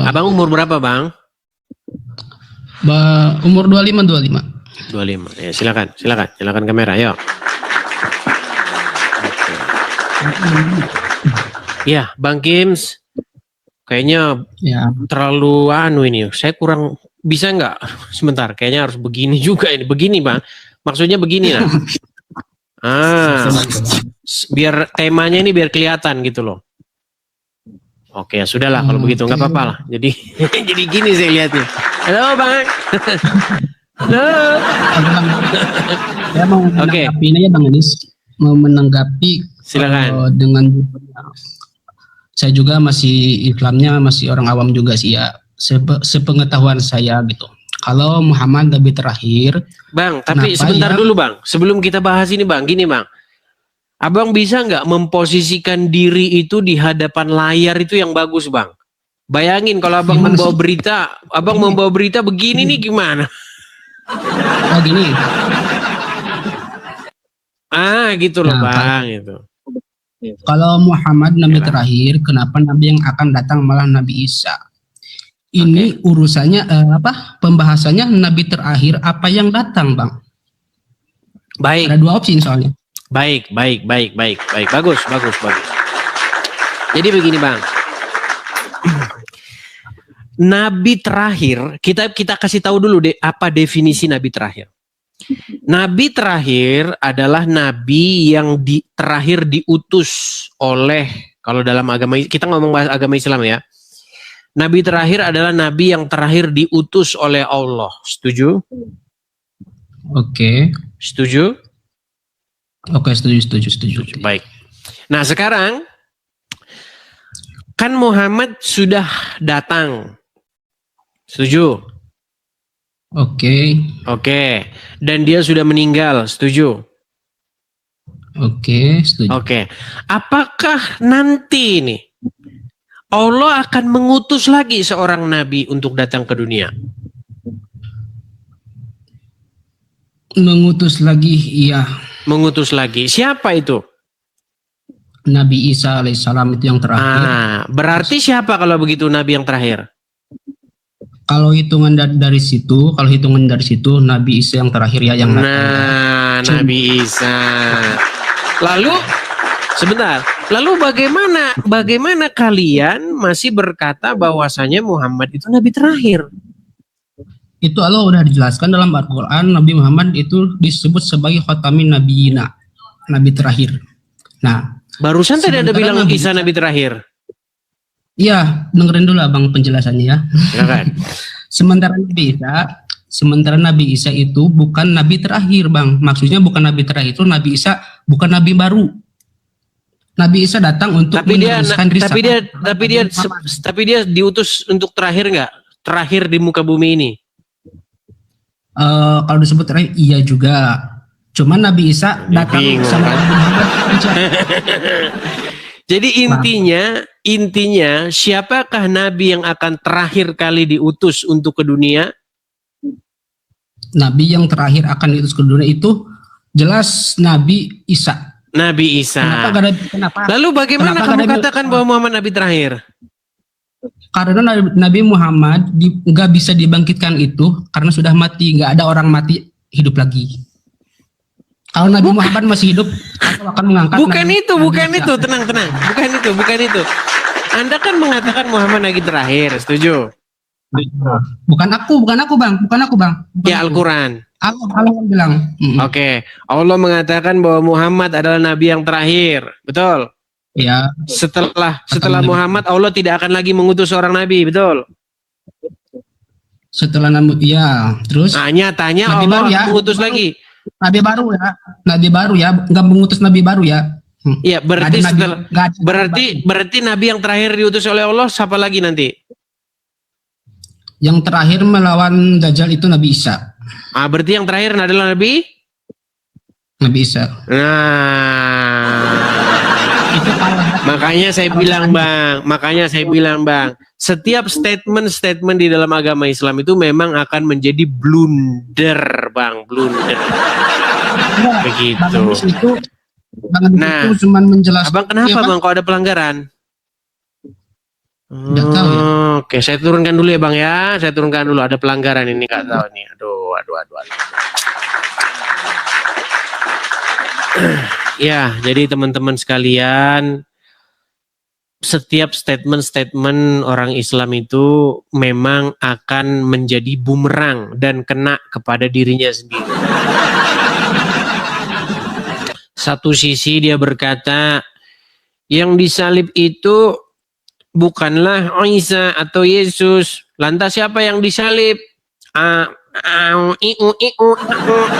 Abang umur berapa, Bang? Umur 25. 25. Ya, silakan kamera, yuk. Ya, Bang Kims, kayaknya Ya. terlalu ini. Saya kurang bisa nggak? Sebentar, kayaknya harus begini juga ini. Begini, Bang. Maksudnya begini lah. Biar temanya ini biar kelihatan gitu loh. Oke, ya sudahlah kalau begitu nggak apa-apa lah. Jadi jadi gini saya lihatnya. Halo, Bang. Halo. Saya mau menanggapi ini ya, Bang Adis. Mau menanggapi silakan. Dengan saya juga masih Islamnya masih orang awam juga sih ya. Sepengetahuan saya gitu. Kalau Muhammad Nabi terakhir, Bang, tapi sebentar dulu, Bang. Sebelum kita bahas ini, Bang, gini, Bang. Abang bisa nggak memposisikan diri itu di hadapan layar itu yang bagus, Bang? Bayangin kalau abang membawa berita begini nih gimana? Oh gini. Gitu loh, Bang. Itu. Kalau Muhammad Nabi terakhir, kenapa Nabi yang akan datang malah Nabi Isa? Ini urusannya pembahasannya Nabi terakhir apa yang datang, Bang? Baik. Ada dua opsi soalnya. Baik. Bagus. Jadi begini, Bang. Nabi terakhir, kita kasih tahu dulu deh apa definisi Nabi terakhir. Nabi terakhir adalah Nabi yang terakhir diutus oleh, kalau dalam agama, kita ngomong bahas agama Islam ya. Nabi terakhir adalah Nabi yang terakhir diutus oleh Allah. Setuju? Oke. Setuju? Oke, setuju. Baik. Nah sekarang, kan Muhammad sudah datang. Setuju? Oke. Dan dia sudah meninggal. Setuju? Oke, setuju. Oke. Apakah nanti nih Allah akan mengutus lagi seorang nabi untuk datang ke dunia? Mengutus lagi, iya. Mengutus lagi. Siapa itu? Nabi Isa alaihissalam itu yang terakhir. Berarti siapa kalau begitu nabi yang terakhir? Kalau hitungan dari situ, Nabi Isa yang terakhir ya yang Nabi Isa. Lalu sebentar. Lalu bagaimana kalian masih berkata bahwasanya Muhammad itu nabi terakhir? Itu Allah udah dijelaskan dalam Al-Qur'an, Nabi Muhammad itu disebut sebagai khatamin nabiyina, nabi terakhir. Nah, barusan tadi ada bilang Isa nabi terakhir. Iya, dengerin dulu Abang penjelasannya ya. Silakan. Sementara Nabi Isa itu bukan nabi terakhir, Bang. Maksudnya bukan nabi terakhir itu Nabi Isa bukan nabi baru. Nabi Isa datang untuk meneruskan risalah. Tapi dia diutus untuk terakhir nggak? Terakhir di muka bumi ini. Kalau disebut terakhir iya juga. Cuman Nabi Isa datang sama Nabi Muhammad. Jadi intinya siapakah nabi yang akan terakhir kali diutus untuk ke dunia? Nabi yang terakhir akan diutus ke dunia itu jelas Nabi Isa. Nabi Isa. Kenapa? Lalu bagaimana kamu katakan bahwa Muhammad nabi terakhir? Karena Nabi Muhammad nggak bisa dibangkitkan itu karena sudah mati, nggak ada orang mati hidup lagi. Kalau Nabi Muhammad masih hidup, aku akan mengangkat. Bukan itu, tenang. Bukan itu. Anda kan mengatakan Muhammad nabi terakhir, setuju? Bukan aku, Bang. Ya Al-Quran. Allah bilang. Oke. Allah mengatakan bahwa Muhammad adalah nabi yang terakhir, betul? Ya. Setelah Muhammad, Allah tidak akan lagi mengutus seorang nabi, betul? Setelah Nabi, ya. Terus? Nyatanya Nabi Allah mengutus lagi. Nabi baru ya, nggak mengutus nabi baru ya. Iya, berarti nabi yang terakhir diutus oleh Allah siapa lagi nanti? Yang terakhir melawan Dajjal itu Nabi Isa. Berarti yang terakhir adalah Nabi Isa. Makanya saya bilang bang, setiap statement di dalam agama Islam itu memang akan menjadi blunder, Bang, blunder. Begitu. Nah, itu cuma menjelaskan. Abang kenapa, Bang, kok ada pelanggaran? Nggak tahu ya. Oke, saya turunkan dulu ya Bang ya. Saya turunkan dulu, ada pelanggaran ini nggak tahu nih. Aduh. Ya, jadi teman-teman sekalian, setiap statement-statement orang Islam itu memang akan menjadi bumerang dan kena kepada dirinya sendiri. Satu sisi dia berkata, yang disalib itu bukanlah Isa atau Yesus. Lantas siapa yang disalib?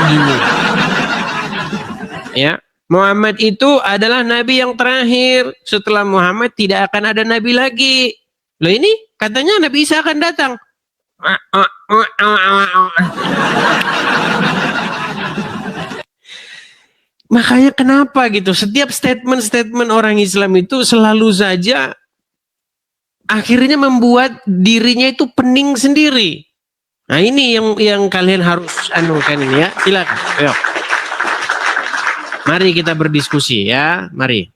Gini. Ya, Muhammad itu adalah nabi yang terakhir. Setelah Muhammad tidak akan ada nabi lagi. Loh ini katanya Nabi Isa akan datang. Makanya kenapa gitu? Setiap statement-statement orang Islam itu selalu saja akhirnya membuat dirinya itu pening sendiri. Nah ini yang kalian harus anukan ini ya. Silakan. Ayo. Mari kita berdiskusi ya. Mari.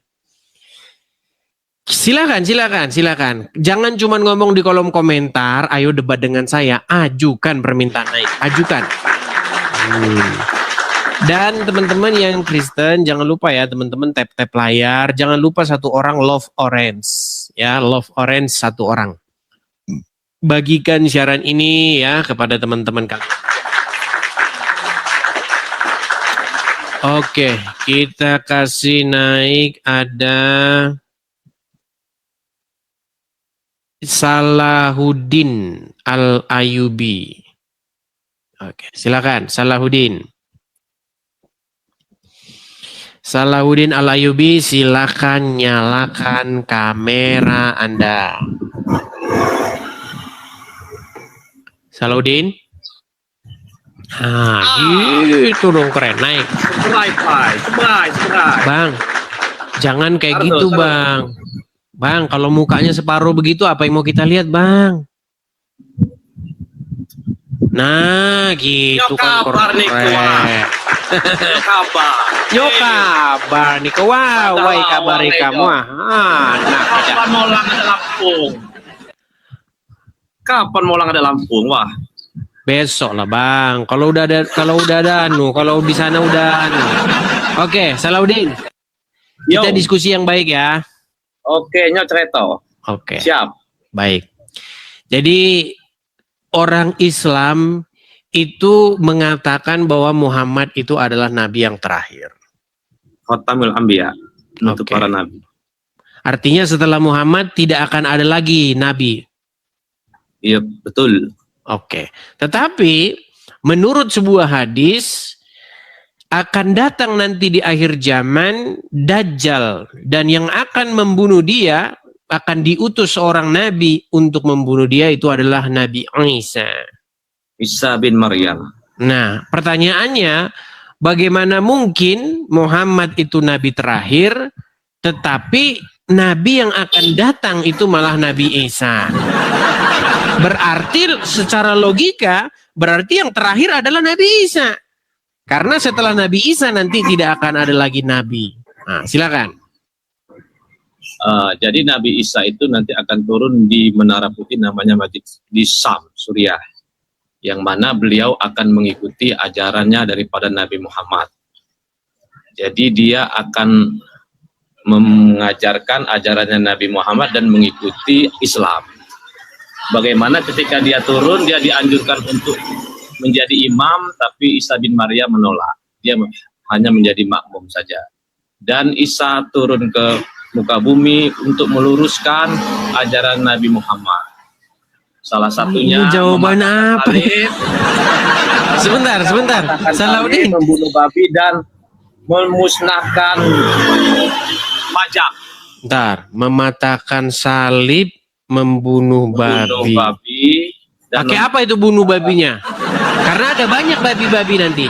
Silakan. Jangan cuma ngomong di kolom komentar. Ayo debat dengan saya. Ajukan permintaan naik. Ajukan. Dan teman-teman yang Kristen, jangan lupa ya teman-teman tap layar. Jangan lupa satu orang love orange. Ya, love orange satu orang. Bagikan siaran ini ya kepada teman-teman kalian. Oke, kita kasih naik ada Salahuddin Al-Ayubi. Oke, silakan Salahuddin. Salahuddin Al-Ayubi, silakan nyalakan kamera Anda. Salahuddin. Gitu dong, keren, naik. Subscribe. Bang, jangan kayak gitu, Bang. Bang, kalau mukanya separuh begitu, apa yang mau kita lihat, Bang? Nah, gitu kan keren. Yo kabar nih wai kabar kamu Kapan mau lang ada Lampung? Kapan mau lang ada Lampung? Wah, besok lah Bang. Kalau udah ada kalau di sana udah anu. Oke, Salahuddin. Kita diskusi yang baik ya. Oke, nyocereto. Oke. Siap. Baik. Jadi orang Islam itu mengatakan bahwa Muhammad itu adalah nabi yang terakhir. Khatamul Anbiya, untuk para nabi. Artinya setelah Muhammad tidak akan ada lagi nabi. Iya, betul. Oke. Tetapi menurut sebuah hadis akan datang nanti di akhir zaman Dajjal, dan yang akan membunuh dia, akan diutus seorang nabi untuk membunuh dia, itu adalah Nabi Isa bin Maryam. Nah, pertanyaannya, bagaimana mungkin Muhammad itu nabi terakhir, tetapi nabi yang akan datang itu malah Nabi Isa? Berarti secara logika, berarti yang terakhir adalah Nabi Isa. Karena setelah Nabi Isa nanti tidak akan ada lagi nabi. Nah, silakan. Jadi Nabi Isa itu nanti akan turun di Menara Putih, namanya Masjid di Syam, Suriah. Yang mana beliau akan mengikuti ajarannya daripada Nabi Muhammad. Jadi dia akan mengajarkan ajarannya Nabi Muhammad dan mengikuti Islam. Bagaimana ketika dia turun, dia dianjurkan untuk menjadi imam, tapi Isa bin Maryam menolak. Dia hanya menjadi makmum saja. Dan Isa turun ke muka bumi untuk meluruskan ajaran Nabi Muhammad. Salah satunya ini jawaban apa? Sebentar. Salahuddin membunuh babi dan memusnahkan pajak. Bentar, mematahkan salib, membunuh babi. Pakai apa itu bunuh babinya? Karena ada banyak babi-babi nanti.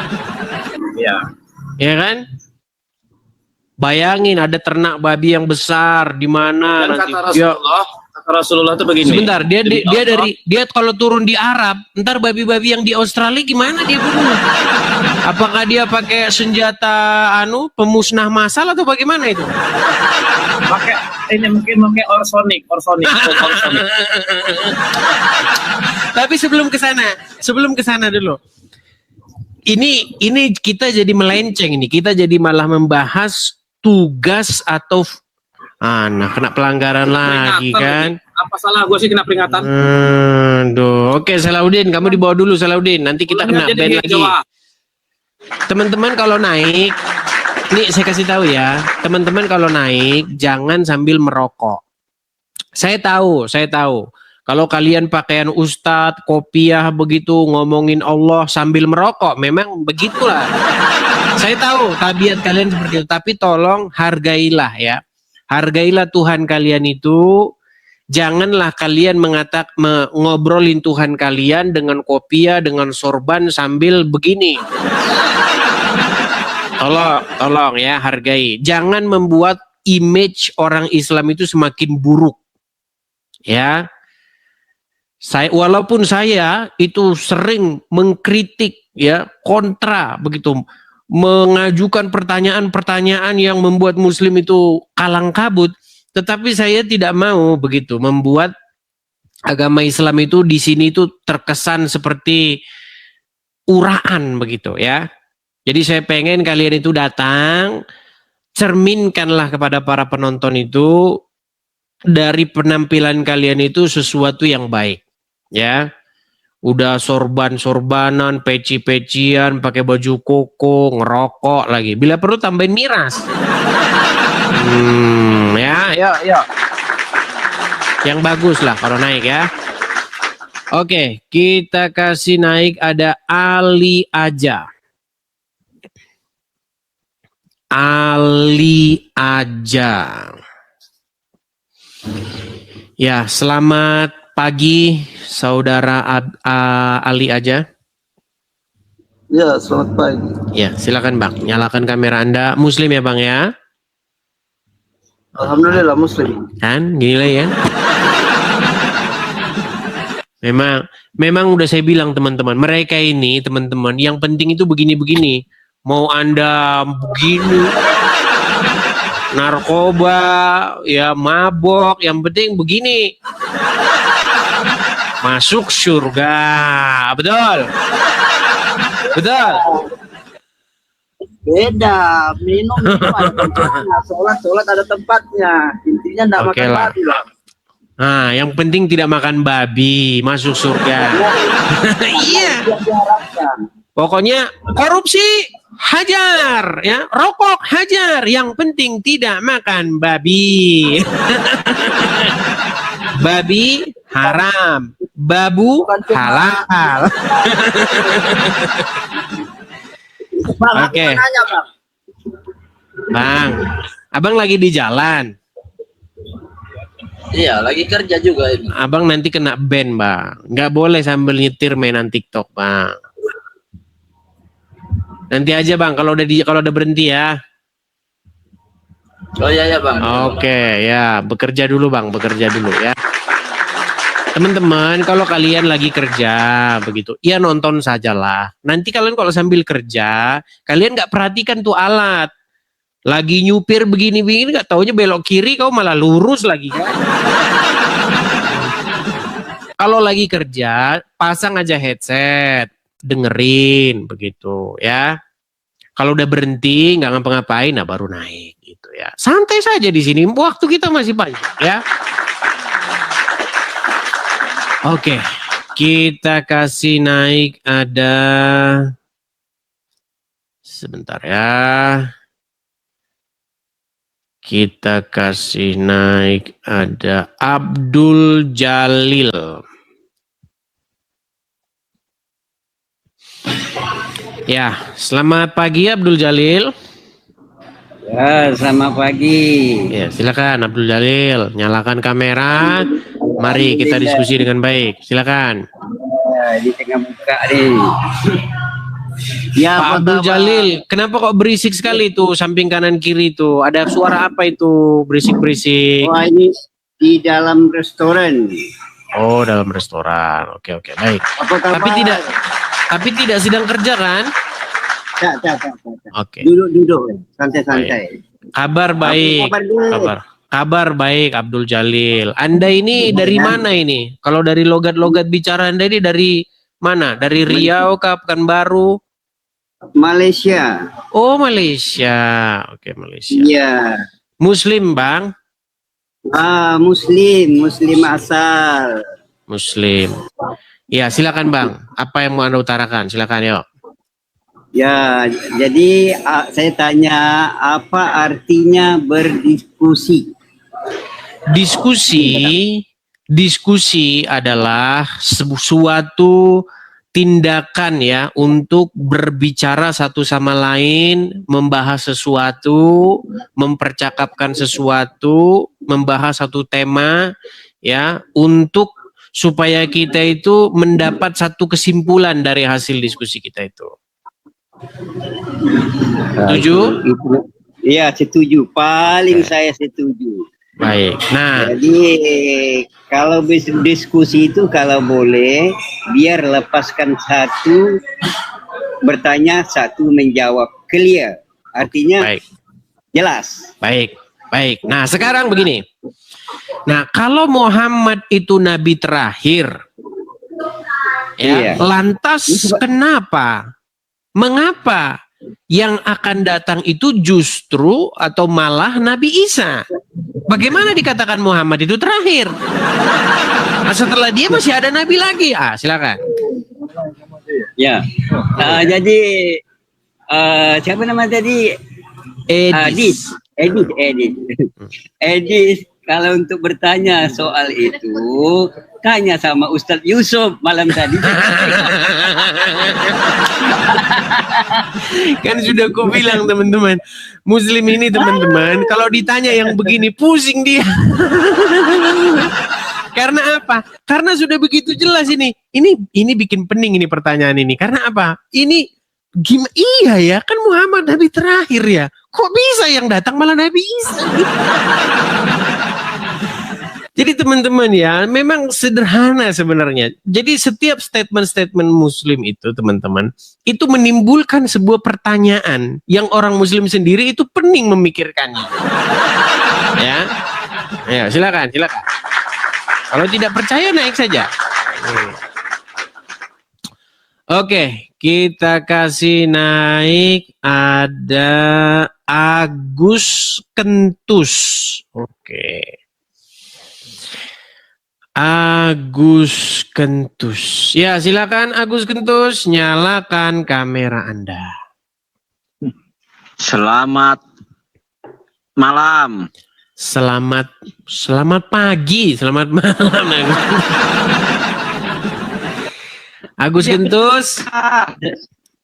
Iya. Ya kan? Bayangin ada ternak babi yang besar di mana nanti kata Rasulullah itu begini. Sebentar, dia kalau turun di Arab, ntar babi-babi yang di Australia gimana dia bunuh? Apakah dia pakai senjata pemusnah massal atau bagaimana itu? ini mungkin Orsonic. Tapi sebelum ke sana dulu. Ini kita jadi melenceng ini. Kita jadi malah membahas tugas atau kena pelanggaran lagi kan. Apa salah gue sih kena peringatan? Oke, Salahuddin, kamu dibawa dulu Salahuddin. Nanti kita kena ban lagi. Teman-teman kalau naik, nih saya kasih tahu ya, teman-teman kalau naik jangan sambil merokok. Saya tahu. Kalau kalian pakaian ustadz, kopiah begitu ngomongin Allah sambil merokok, memang begitulah. Saya tahu tabiat kalian seperti itu, tapi tolong hargailah ya. Hargailah Tuhan kalian itu. Janganlah kalian ngobrolin Tuhan kalian dengan kopiah, dengan sorban sambil begini. Tolong ya, hargai. Jangan membuat image orang Islam itu semakin buruk. Ya. Walaupun saya itu sering mengkritik ya, kontra begitu, mengajukan pertanyaan-pertanyaan yang membuat muslim itu kalang kabut, tetapi saya tidak mau begitu membuat agama Islam itu di sini itu terkesan seperti uraan begitu ya. Jadi saya pengen kalian itu datang, cerminkanlah kepada para penonton itu dari penampilan kalian itu sesuatu yang baik ya. Udah sorban-sorbanan, peci-pecian, pakai baju koko, ngerokok lagi. Bila perlu tambahin miras. Ya. Yang bagus lah kalau naik ya. Oke, kita kasih naik ada Ali aja. Ya, selamat pagi saudara Ali aja. Ya, selamat pagi. Ya, silakan Bang, nyalakan kamera Anda. Muslim ya Bang ya? Alhamdulillah Muslim. Kan, gini lah ya. Memang udah saya bilang teman-teman, mereka ini teman-teman, yang penting itu begini-begini. Mau Anda begini, narkoba, ya mabok, yang penting begini. Masuk surga, betul? Betul? Beda, minum ada tempatnya, sholat ada tempatnya. Intinya enggak makan babi lah. Nah, yang penting tidak makan babi, masuk surga. Iya. Pokoknya korupsi hajar, ya, rokok hajar. Yang penting tidak makan babi. Babi haram, babu halal. Oke. Bang, abang lagi di jalan. Iya, lagi kerja juga ini. Abang nanti kena ban, Bang. Nggak boleh sambil nyetir mainan TikTok, Bang. Nanti aja, Bang, kalau udah berhenti ya. Oh iya Bang. Oke, ya, bekerja dulu Bang, bekerja dulu ya. Teman-teman, kalau kalian lagi kerja begitu, ya nonton sajalah. Nanti kalian kalau sambil kerja, kalian nggak perhatikan tuh alat. Lagi nyupir begini-begini, nggak taunya belok kiri, kau malah lurus lagi kan. Kalau lagi kerja, pasang aja headset, dengerin begitu ya. Kalau udah berhenti, nggak ngapa-ngapain, nah baru naik gitu ya. Santai saja di sini, waktu kita masih panjang ya. Oke, kita kasih naik ada, sebentar ya. Kita kasih naik ada Abdul Jalil. Ya, selamat pagi Abdul Jalil. Ya, selamat pagi. Ya, silakan Abdul Jalil, nyalakan kamera. Mari kita diskusi dengan baik. Silakan. Ya, di tengah buka nih. Ya, Pak Abdul Jalil, kenapa kok berisik sekali tuh samping kanan kiri itu? Ada suara apa itu berisik-berisik? Wah, ini di dalam restoran. Oh, dalam restoran. Oke, baik. Tapi tidak sedang kerja kan? Tak. Oke. Duduk, santai-santai. Kabar baik. Kabar. Kabar baik Abdul Jalil. Anda ini dari mana ini? Kalau dari logat-logat bicara Anda ini dari mana? Dari Riau ke Pekanbaru? Malaysia. Oh, Malaysia. Oke, Malaysia. Iya. Muslim, Bang? Muslim asal. Muslim. Ya, silakan Bang. Apa yang mau Anda utarakan? Silakan, yuk. Ya, jadi saya tanya apa artinya berdiskusi? Diskusi adalah suatu tindakan ya untuk berbicara satu sama lain, membahas sesuatu, mempercakapkan sesuatu, membahas satu tema ya untuk supaya kita itu mendapat satu kesimpulan dari hasil diskusi kita itu. Setuju? Iya, setuju. Paling saya setuju. Baik. Nah, Jadi kalau diskusi itu kalau boleh biar lepaskan satu bertanya, satu menjawab, clear. Artinya baik. jelas. Baik. Nah, sekarang begini. Nah, kalau Muhammad itu nabi terakhir, ya, Iya. lantas kenapa? Mengapa yang akan datang itu justru atau malah Nabi Isa? Bagaimana dikatakan Muhammad itu terakhir? Nah, setelah dia masih ada nabi lagi. Silakan. Ya. Jadi siapa nama tadi? Edis. Edis, kalau untuk bertanya soal itu, tanya sama Ustadz Yusuf malam tadi. Kan sudah aku bilang teman-teman, Muslim ini teman-teman, kalau ditanya yang begini pusing dia. Karena apa? Karena sudah begitu jelas ini. Ini bikin pening ini pertanyaan ini. Karena apa? Ini gimana? Iya ya, kan Muhammad nabi terakhir ya. Kok bisa yang datang malah Nabi Isa? Jadi teman-teman ya, memang sederhana sebenarnya. Jadi setiap statement-statement Muslim itu teman-teman, itu menimbulkan sebuah pertanyaan yang orang Muslim sendiri itu pening memikirkannya. Ya, silakan. Kalau tidak percaya naik saja. Oke, kita kasih naik ada Agus Kentus. Oke. Agus Kentus. Ya, silakan Agus Kentus, nyalakan kamera Anda. Selamat malam. Selamat pagi, selamat malam Agus Kentus.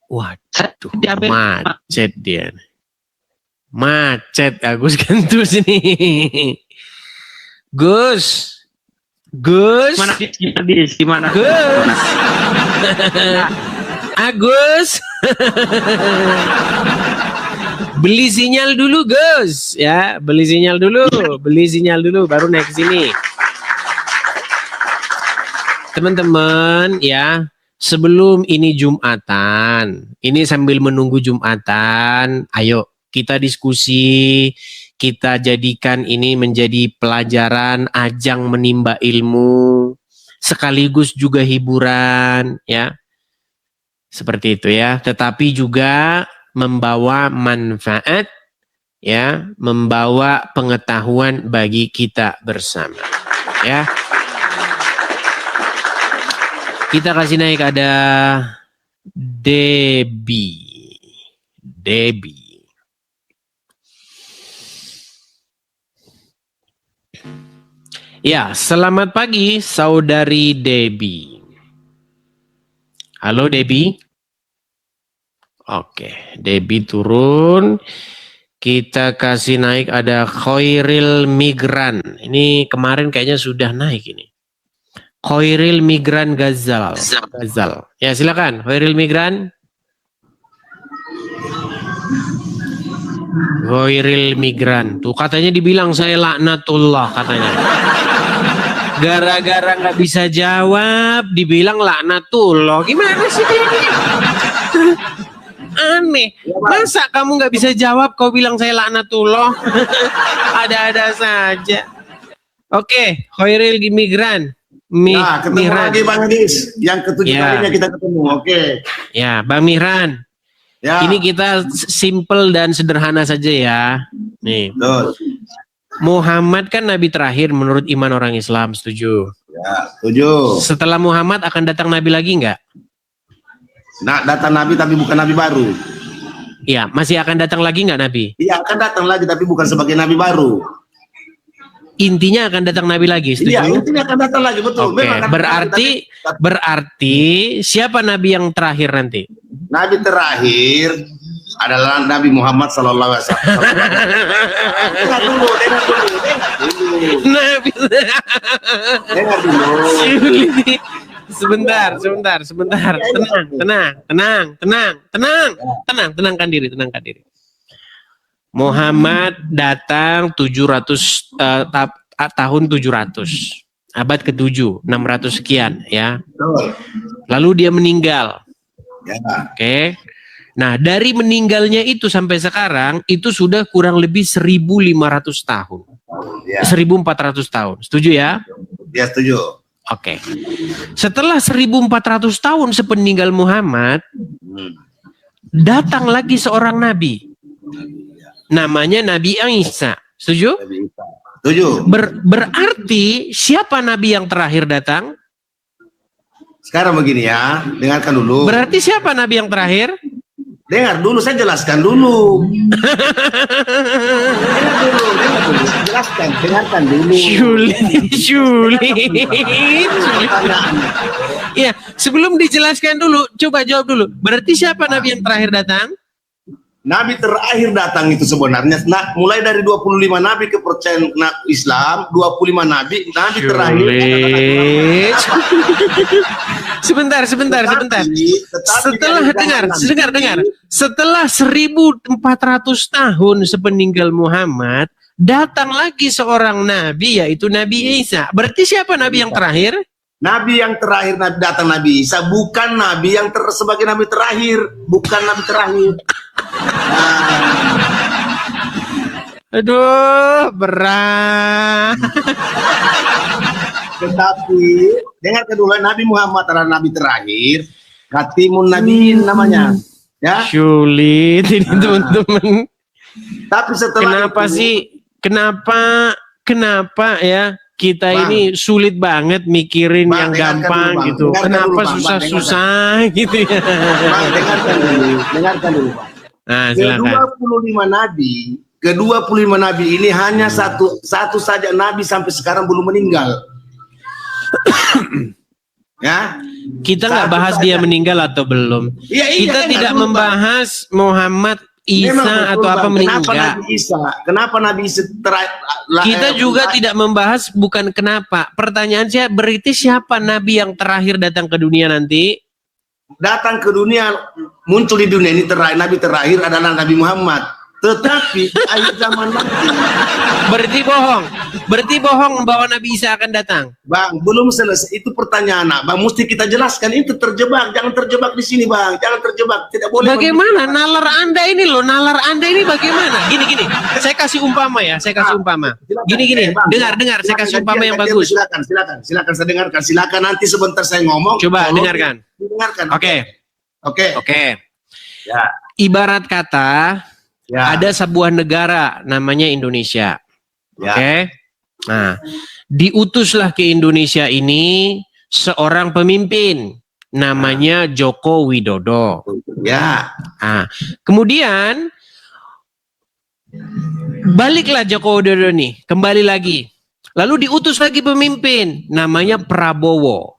Waduh, macet dia. Macet Agus Kentus ini. Gus. Gimana? Gus. Agus. Beli sinyal dulu, Gus. Ya, beli sinyal dulu baru naik sini. Teman-teman, ya, sebelum ini Jumatan, ini sambil menunggu Jumatan, ayo kita diskusi, kita jadikan ini menjadi pelajaran, ajang menimba ilmu, sekaligus juga hiburan, ya. Seperti itu ya, tetapi juga membawa manfaat, ya, membawa pengetahuan bagi kita bersama, ya. Kita kasih naik ada Debbie. Ya, selamat pagi saudari Debbie. Halo Debbie. Oke, Debbie turun. Kita kasih naik ada Khairil Migran. Ini kemarin kayaknya sudah naik ini. Khairil Migran Gazal. Ya, silakan Khairil Migran. Khairil Migran. Tuh katanya dibilang saya laknatullah katanya. Gara-gara nggak bisa jawab dibilang laknatullah. Gimana sih ini? Aneh. Masa kamu nggak bisa jawab? Kau bilang saya laknatullah. Ada-ada saja. Oke, Khairil Migran. Nah, ketemu Mihran. lagi Bang Adis. Yang ketujuh Ya. kalinya kita ketemu. Oke. Ya, Bang Mihran. Ya. Ini kita simple dan sederhana saja ya. Nih, Betul. Muhammad kan nabi terakhir menurut iman orang Islam, setuju? Ya, setuju. Setelah Muhammad akan datang nabi lagi nggak? Nah, datang Nabi tapi bukan Nabi baru. Iya, masih akan datang lagi nggak nabi? Iya, akan datang lagi tapi bukan sebagai Nabi baru. Intinya akan datang nabi lagi, Iya, setuju? intinya akan datang lagi, betul. Oke, Memang akan berarti siapa nabi yang terakhir nanti? Nabi terakhir adalah Nabi Muhammad Sallallahu Alaihi Wasallam. Dengar dulu. Nabi. Dengar dulu. Sebentar. Tenangkan diri. Muhammad datang 700 tahun 700. Abad ke-7, 600 sekian ya. Betul. Lalu dia meninggal. Ya. Oke. Nah, dari meninggalnya itu sampai sekarang itu sudah kurang lebih 1.500 tahun. Ya. 1.400 tahun. Setuju ya? Dia setuju. Oke. Setelah 1.400 tahun sepeninggal Muhammad, datang lagi seorang nabi. Namanya Nabi Isa. Setuju? Nabi Isa. Setuju. Berarti siapa nabi yang terakhir datang? Sekarang begini ya, dengarkan dulu. Berarti siapa nabi yang terakhir? Dengar dulu, saya jelaskan dulu. Dengarkan dulu. Sulit. Ya, sebelum dijelaskan dulu, coba jawab dulu. Berarti siapa nabi yang terakhir datang? Nabi terakhir datang itu sebenarnya, nah, mulai dari 25 nabi kepercayaan Islam, 25 nabi terakhir. Sebentar. Setelah dengar. Setelah 1.400 tahun sepeninggal Muhammad, datang lagi seorang nabi yaitu Nabi Isa. Berarti siapa nabi yang terakhir? Nabi yang terakhir datang Nabi Isa, bukan nabi yang sebagai nabi terakhir, bukan nabi terakhir. Aduh, berat. Tetapi dengarkan dulu, Nabi Muhammad adalah nabi terakhir, Khatimun Nabiin namanya, ya. Sulit ini teman-teman. Tapi setelah Kenapa ya kita Bang, ini sulit banget mikirin Bang, yang dengarkan gampang dulu, Bang. gitu. Dengarkan Kenapa dulu, Bang. susah-susah gitu ya? Bang, dengarkan dulu, Bang. Nah, silakan. Ke-25 nabi ini hanya satu saja nabi sampai sekarang belum meninggal. Ya, Kita nggak bahas Satu dia saja. meninggal atau belum. Iya, Kita dengar tidak dulu, Bang. membahas Muhammad Isa Memang betul, atau apa Bang. meninggal. Kenapa Nabi Isa Kita juga tidak membahas bukan kenapa. Pertanyaan saya, berarti siapa nabi yang terakhir datang ke dunia nanti? datang ke dunia, muncul di dunia ini nabi terakhir adalah Nabi Muhammad. Tetapi akhir zaman nanti, Berarti bohong bahwa Nabi Isa akan datang. Bang, belum selesai. Itu pertanyaan, Bang. Mesti kita jelaskan. Itu terjebak. Jangan terjebak di sini, Bang. Jangan terjebak. Tidak boleh. Bagaimana nalar Anda ini loh? Nalar Anda ini bagaimana? Gini. Saya kasih umpama ya. Silakan. Gini. Bang, Dengar. Saya kasih silakan, umpama yang silakan, bagus. Silakan saya dengarkan. Silakan nanti sebentar saya ngomong. Coba tolong dengarkan. Dengarkan. Oke. Ya. Ibarat kata Ya. ada sebuah negara namanya Indonesia. Ya. Oke. Nah, diutuslah ke Indonesia ini seorang pemimpin namanya Joko Widodo. Ya. Nah, kemudian baliklah Joko Widodo nih, kembali lagi. Lalu diutus lagi pemimpin namanya Prabowo.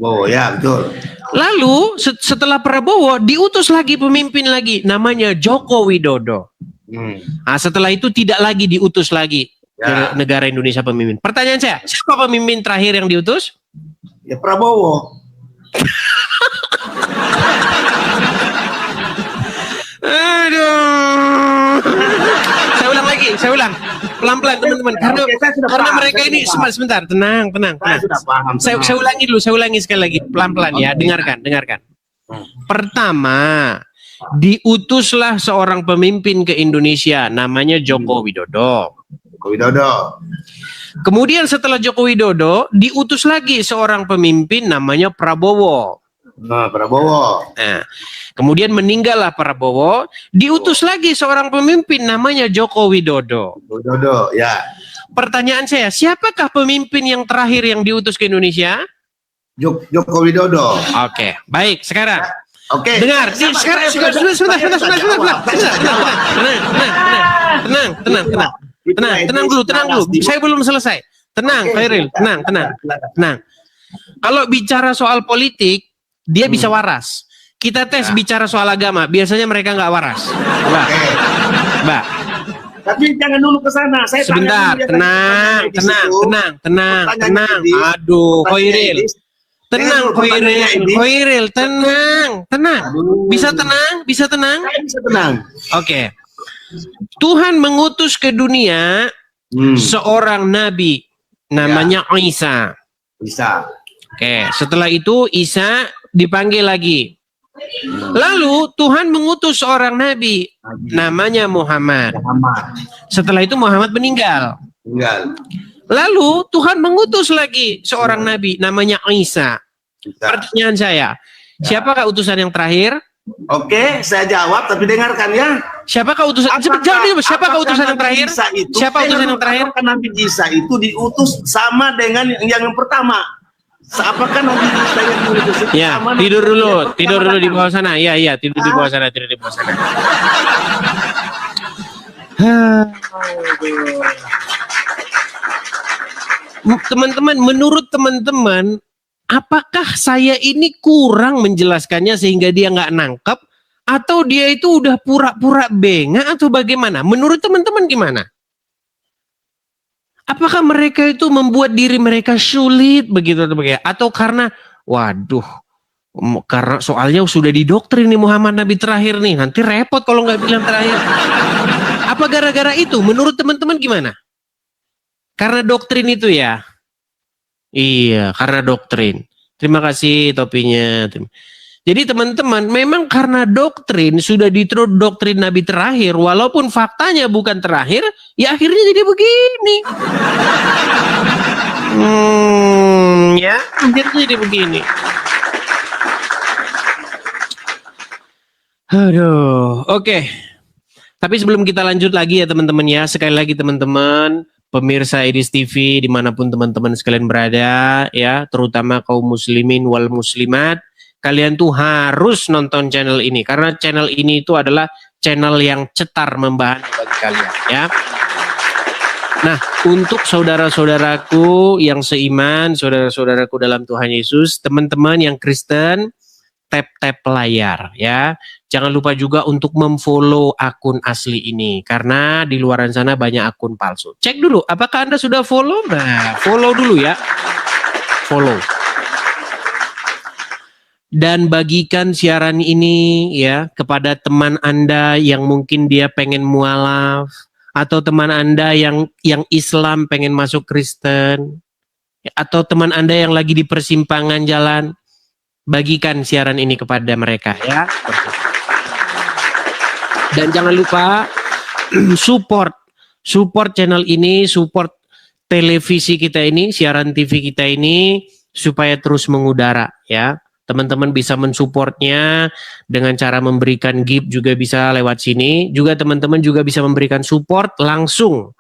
Oh, ya, betul. Lalu setelah Prabowo diutus lagi pemimpin lagi namanya Joko Widodo. Nah, setelah itu tidak lagi diutus lagi ke negara Indonesia pemimpin. Pertanyaan saya, siapa pemimpin terakhir yang diutus? Ya, Prabowo. Aduh. Saya ulang. Pelan-pelan teman-teman. Karena mereka ini sebentar, tenang. Saya sudah paham. Saya ulangi sekali lagi, pelan-pelan ya. Dengarkan. Pertama, diutuslah seorang pemimpin ke Indonesia, namanya Joko Widodo. Joko Widodo. Kemudian setelah Joko Widodo, diutus lagi seorang pemimpin namanya Prabowo. Nah, Prabowo. Nah, kemudian meninggallah Prabowo, diutus lagi seorang pemimpin namanya Joko Widodo. Widodo, ya. Pertanyaan saya, siapakah pemimpin yang terakhir yang diutus ke Indonesia? Joko Widodo. Oke, baik. Sekarang, Oke. dengar. Sebentar. Tenang dulu. Saya belum selesai. Tenang, Khairil. Tenang. Kalau bicara soal politik, dia bisa waras. Kita tes bicara soal agama, biasanya mereka nggak waras. Mbak. Tapi jangan dulu ke sana. Saya Sebentar, tenang. Aduh, Khairil. Tenang, Khairil, tenang. Bisa tenang? Saya bisa tenang. Oke. Tuhan mengutus ke dunia seorang nabi namanya Isa. Bisa. Oke, setelah itu Isa dipanggil lagi. Lalu Tuhan mengutus seorang nabi namanya Muhammad. Setelah itu Muhammad meninggal. Lalu Tuhan mengutus lagi seorang nabi namanya Isa. Pertanyaan saya, siapakah utusan yang terakhir? Oke, saya jawab tapi dengarkan ya. Siapakah utusan? Siapakah utusan yang terakhir? Siapa utusan yang terakhir? Apakah Nabi Isa itu diutus sama dengan yang pertama? Apakah Nabi Isa yang diutus itu Ya, sama tidur dengan dulu di bawah sana. Iya, tidur di bawah sana. Teman-teman, menurut teman-teman, apakah saya ini kurang menjelaskannya sehingga dia nggak nangkep, atau dia itu udah pura-pura bengak atau bagaimana? Menurut teman-teman gimana? Apakah mereka itu membuat diri mereka sulit begitu atau bagaimana? Atau karena, waduh, karena soalnya sudah didoktrin nih Muhammad Nabi terakhir nih, nanti repot kalau nggak bilang terakhir. Apa gara-gara itu? Menurut teman-teman gimana? Karena doktrin itu ya? Iya, karena doktrin. Terima kasih topinya. Jadi teman-teman, memang karena doktrin sudah doktrin Nabi terakhir, walaupun faktanya bukan terakhir, ya akhirnya jadi begini. Ya, akhirnya jadi begini. Aduh, oke. Tapi sebelum kita lanjut lagi ya teman-teman ya, sekali lagi teman-teman, pemirsa Edis TV dimanapun teman-teman sekalian berada ya, terutama kaum muslimin wal muslimat, kalian tuh harus nonton channel ini karena channel ini itu adalah channel yang cetar membahana bagi kalian ya. Nah, untuk saudara-saudaraku yang seiman, saudara-saudaraku dalam Tuhan Yesus, teman-teman yang Kristen, tap layar ya. Jangan lupa juga untuk memfollow akun asli ini karena di luaran sana banyak akun palsu. Cek dulu apakah Anda sudah follow? Nah, follow dulu ya. Follow. Dan bagikan siaran ini ya kepada teman Anda yang mungkin dia pengen mualaf atau teman Anda yang Islam pengen masuk Kristen atau teman Anda yang lagi di persimpangan jalan. Bagikan siaran ini kepada mereka ya. Dan jangan lupa support channel ini, support televisi kita ini, siaran TV kita ini supaya terus mengudara ya. Teman-teman bisa mensupportnya dengan cara memberikan gift juga bisa lewat sini. Juga teman-teman juga bisa memberikan support langsung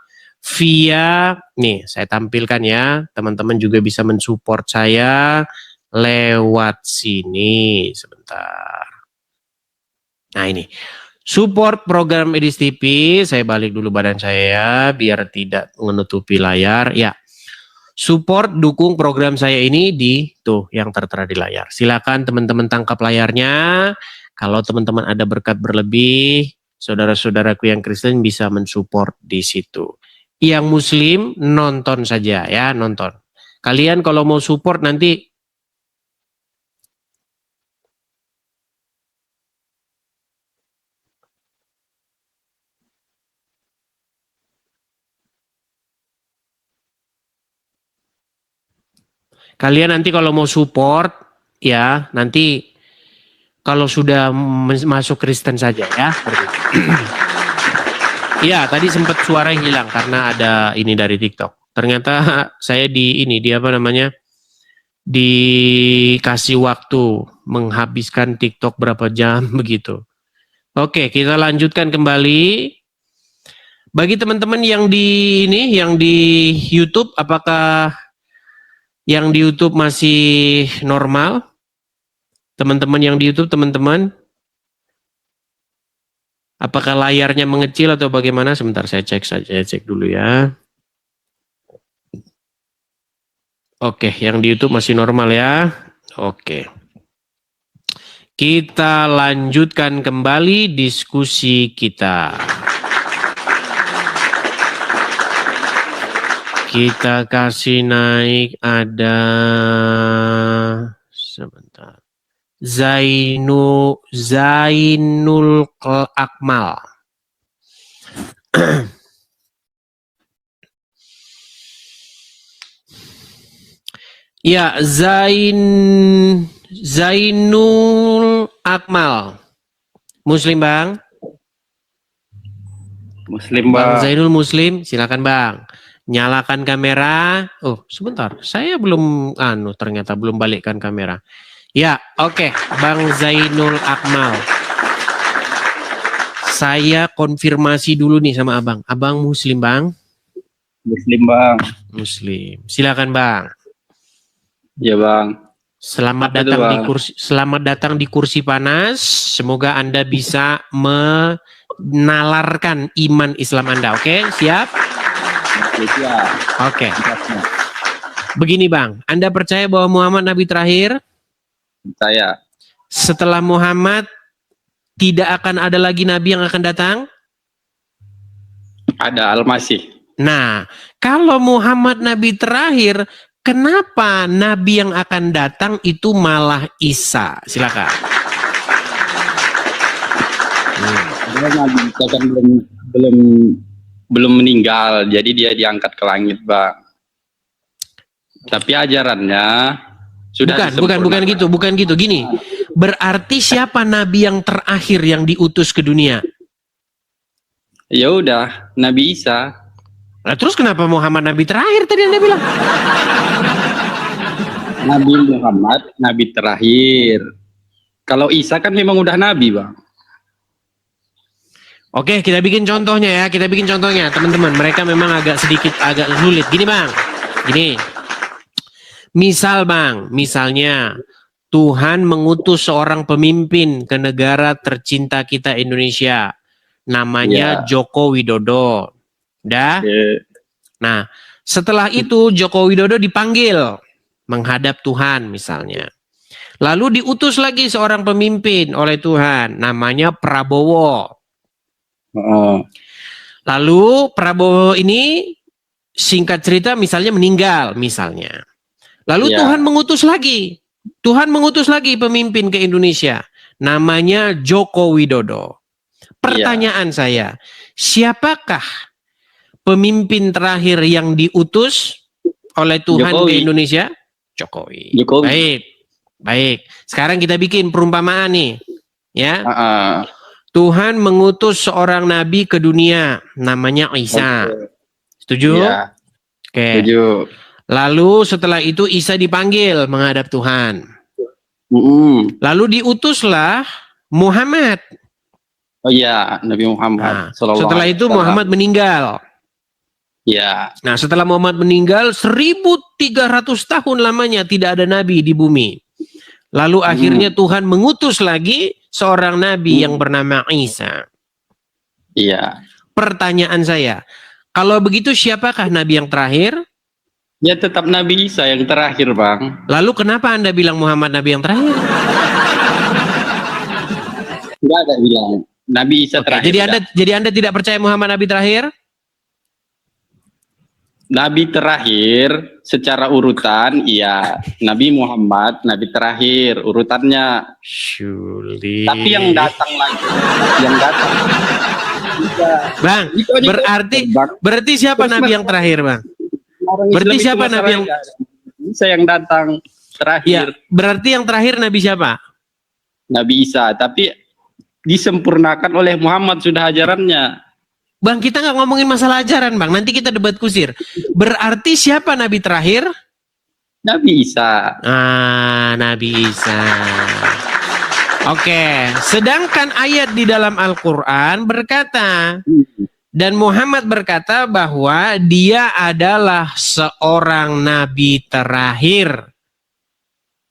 via, nih saya tampilkan ya. Teman-teman juga bisa mensupport saya lewat sini sebentar. Nah ini support program Edis TV. Saya balik dulu badan saya biar tidak menutupi layar ya. Support dukung program saya ini di tuh yang tertera di layar. Silakan teman-teman tangkap layarnya. Kalau teman-teman ada berkat berlebih, saudara-saudaraku yang Kristen bisa mensupport di situ. Yang Muslim nonton saja ya, nonton. Kalian kalau mau support nanti kalau mau support ya nanti kalau sudah masuk Kristen saja ya. Iya, tadi sempat suara hilang karena ada ini dari TikTok. Ternyata saya dikasih waktu menghabiskan TikTok berapa jam begitu. Oke, kita lanjutkan kembali. Bagi teman-teman yang di YouTube, apakah yang di YouTube masih normal? Teman-teman yang di YouTube, teman-teman, apakah layarnya mengecil atau bagaimana? Sebentar saya cek dulu ya. Oke, yang di YouTube masih normal ya. Oke. Kita lanjutkan kembali diskusi kita. Kita kasih naik ada sebentar. Zainul Akmal. Ya, Zainul Akmal. Muslim, Bang? Muslim, Bang Bang. Zainul Muslim, silakan, Bang. Nyalakan kamera. Oh, sebentar. Saya belum ternyata belum balikkan kamera. Ya, oke. Bang Zainul Akmal. Saya konfirmasi dulu nih sama Abang. Abang Muslim, Bang? Muslim, Bang. Muslim. Silakan, Bang. Ya, Bang. Selamat Apa itu, Bang? selamat datang di kursi panas. Semoga Anda bisa menalarkan iman Islam Anda. Oke, siap? Ya. Oke. Begini, Bang. Anda percaya bahwa Muhammad Nabi terakhir? Saya. Setelah Muhammad tidak akan ada lagi Nabi yang akan datang? Ada Al-Masih. Nah, kalau Muhammad Nabi terakhir, kenapa Nabi yang akan datang itu malah Isa? Silakan. Karena Nabi Isa kan belum meninggal, jadi dia diangkat ke langit, Bang. Tapi ajarannya sudah bukan gitu. Gini, berarti siapa Nabi yang terakhir yang diutus ke dunia? Ya udah, Nabi Isa. Nah, terus kenapa Muhammad Nabi terakhir tadi Anda bilang? Nabi Muhammad, Nabi terakhir. Kalau Isa kan memang udah Nabi, Bang. Oke, kita bikin contohnya ya. Teman-teman. Mereka memang agak sulit. Gini, Bang. Gini. Misalnya Tuhan mengutus seorang pemimpin ke negara tercinta kita Indonesia. Namanya Joko Widodo. Udah? Nah, setelah itu Joko Widodo dipanggil menghadap Tuhan misalnya. Lalu diutus lagi seorang pemimpin oleh Tuhan. Namanya Prabowo. Lalu Prabowo ini singkat cerita misalnya meninggal misalnya. Lalu Tuhan mengutus lagi pemimpin ke Indonesia. Namanya Joko Widodo. Pertanyaan saya, siapakah pemimpin terakhir yang diutus oleh Tuhan ke Indonesia? Jokowi. Baik. Sekarang kita bikin perumpamaan nih, ya. Tuhan mengutus seorang nabi ke dunia, namanya Isa. Setuju? Ya. Oke. Setuju. Lalu setelah itu Isa dipanggil menghadap Tuhan. Lalu diutuslah Muhammad. Oh iya, Nabi Muhammad. Nah, setelah itu Muhammad meninggal. Ya. Nah, setelah Muhammad meninggal 1300 tahun lamanya tidak ada nabi di bumi. Lalu akhirnya Tuhan mengutus lagi seorang nabi yang bernama Isa. Iya. Pertanyaan saya, kalau begitu siapakah nabi yang terakhir? Ya tetap Nabi Isa yang terakhir, Bang. Lalu kenapa Anda bilang Muhammad nabi yang terakhir? Enggak ada bilang Nabi Isa terakhir. Jadi Anda tidak percaya Muhammad nabi terakhir? Nabi terakhir secara urutan, iya. Nabi Muhammad, Nabi terakhir urutannya. Sulit. Tapi yang datang lagi, Bang, berarti siapa Nabi yang terakhir, Bang? Berarti siapa Nabi yang bisa yang datang terakhir? Ya, berarti yang terakhir Nabi siapa? Nabi Isa, tapi disempurnakan oleh Muhammad sudah ajarannya. Bang, kita nggak ngomongin masalah ajaran, Bang. Nanti kita debat kusir. Berarti siapa nabi terakhir? Nabi Isa. Nabi Isa. Oke, sedangkan ayat di dalam Al-Quran berkata, dan Muhammad berkata bahwa dia adalah seorang nabi terakhir.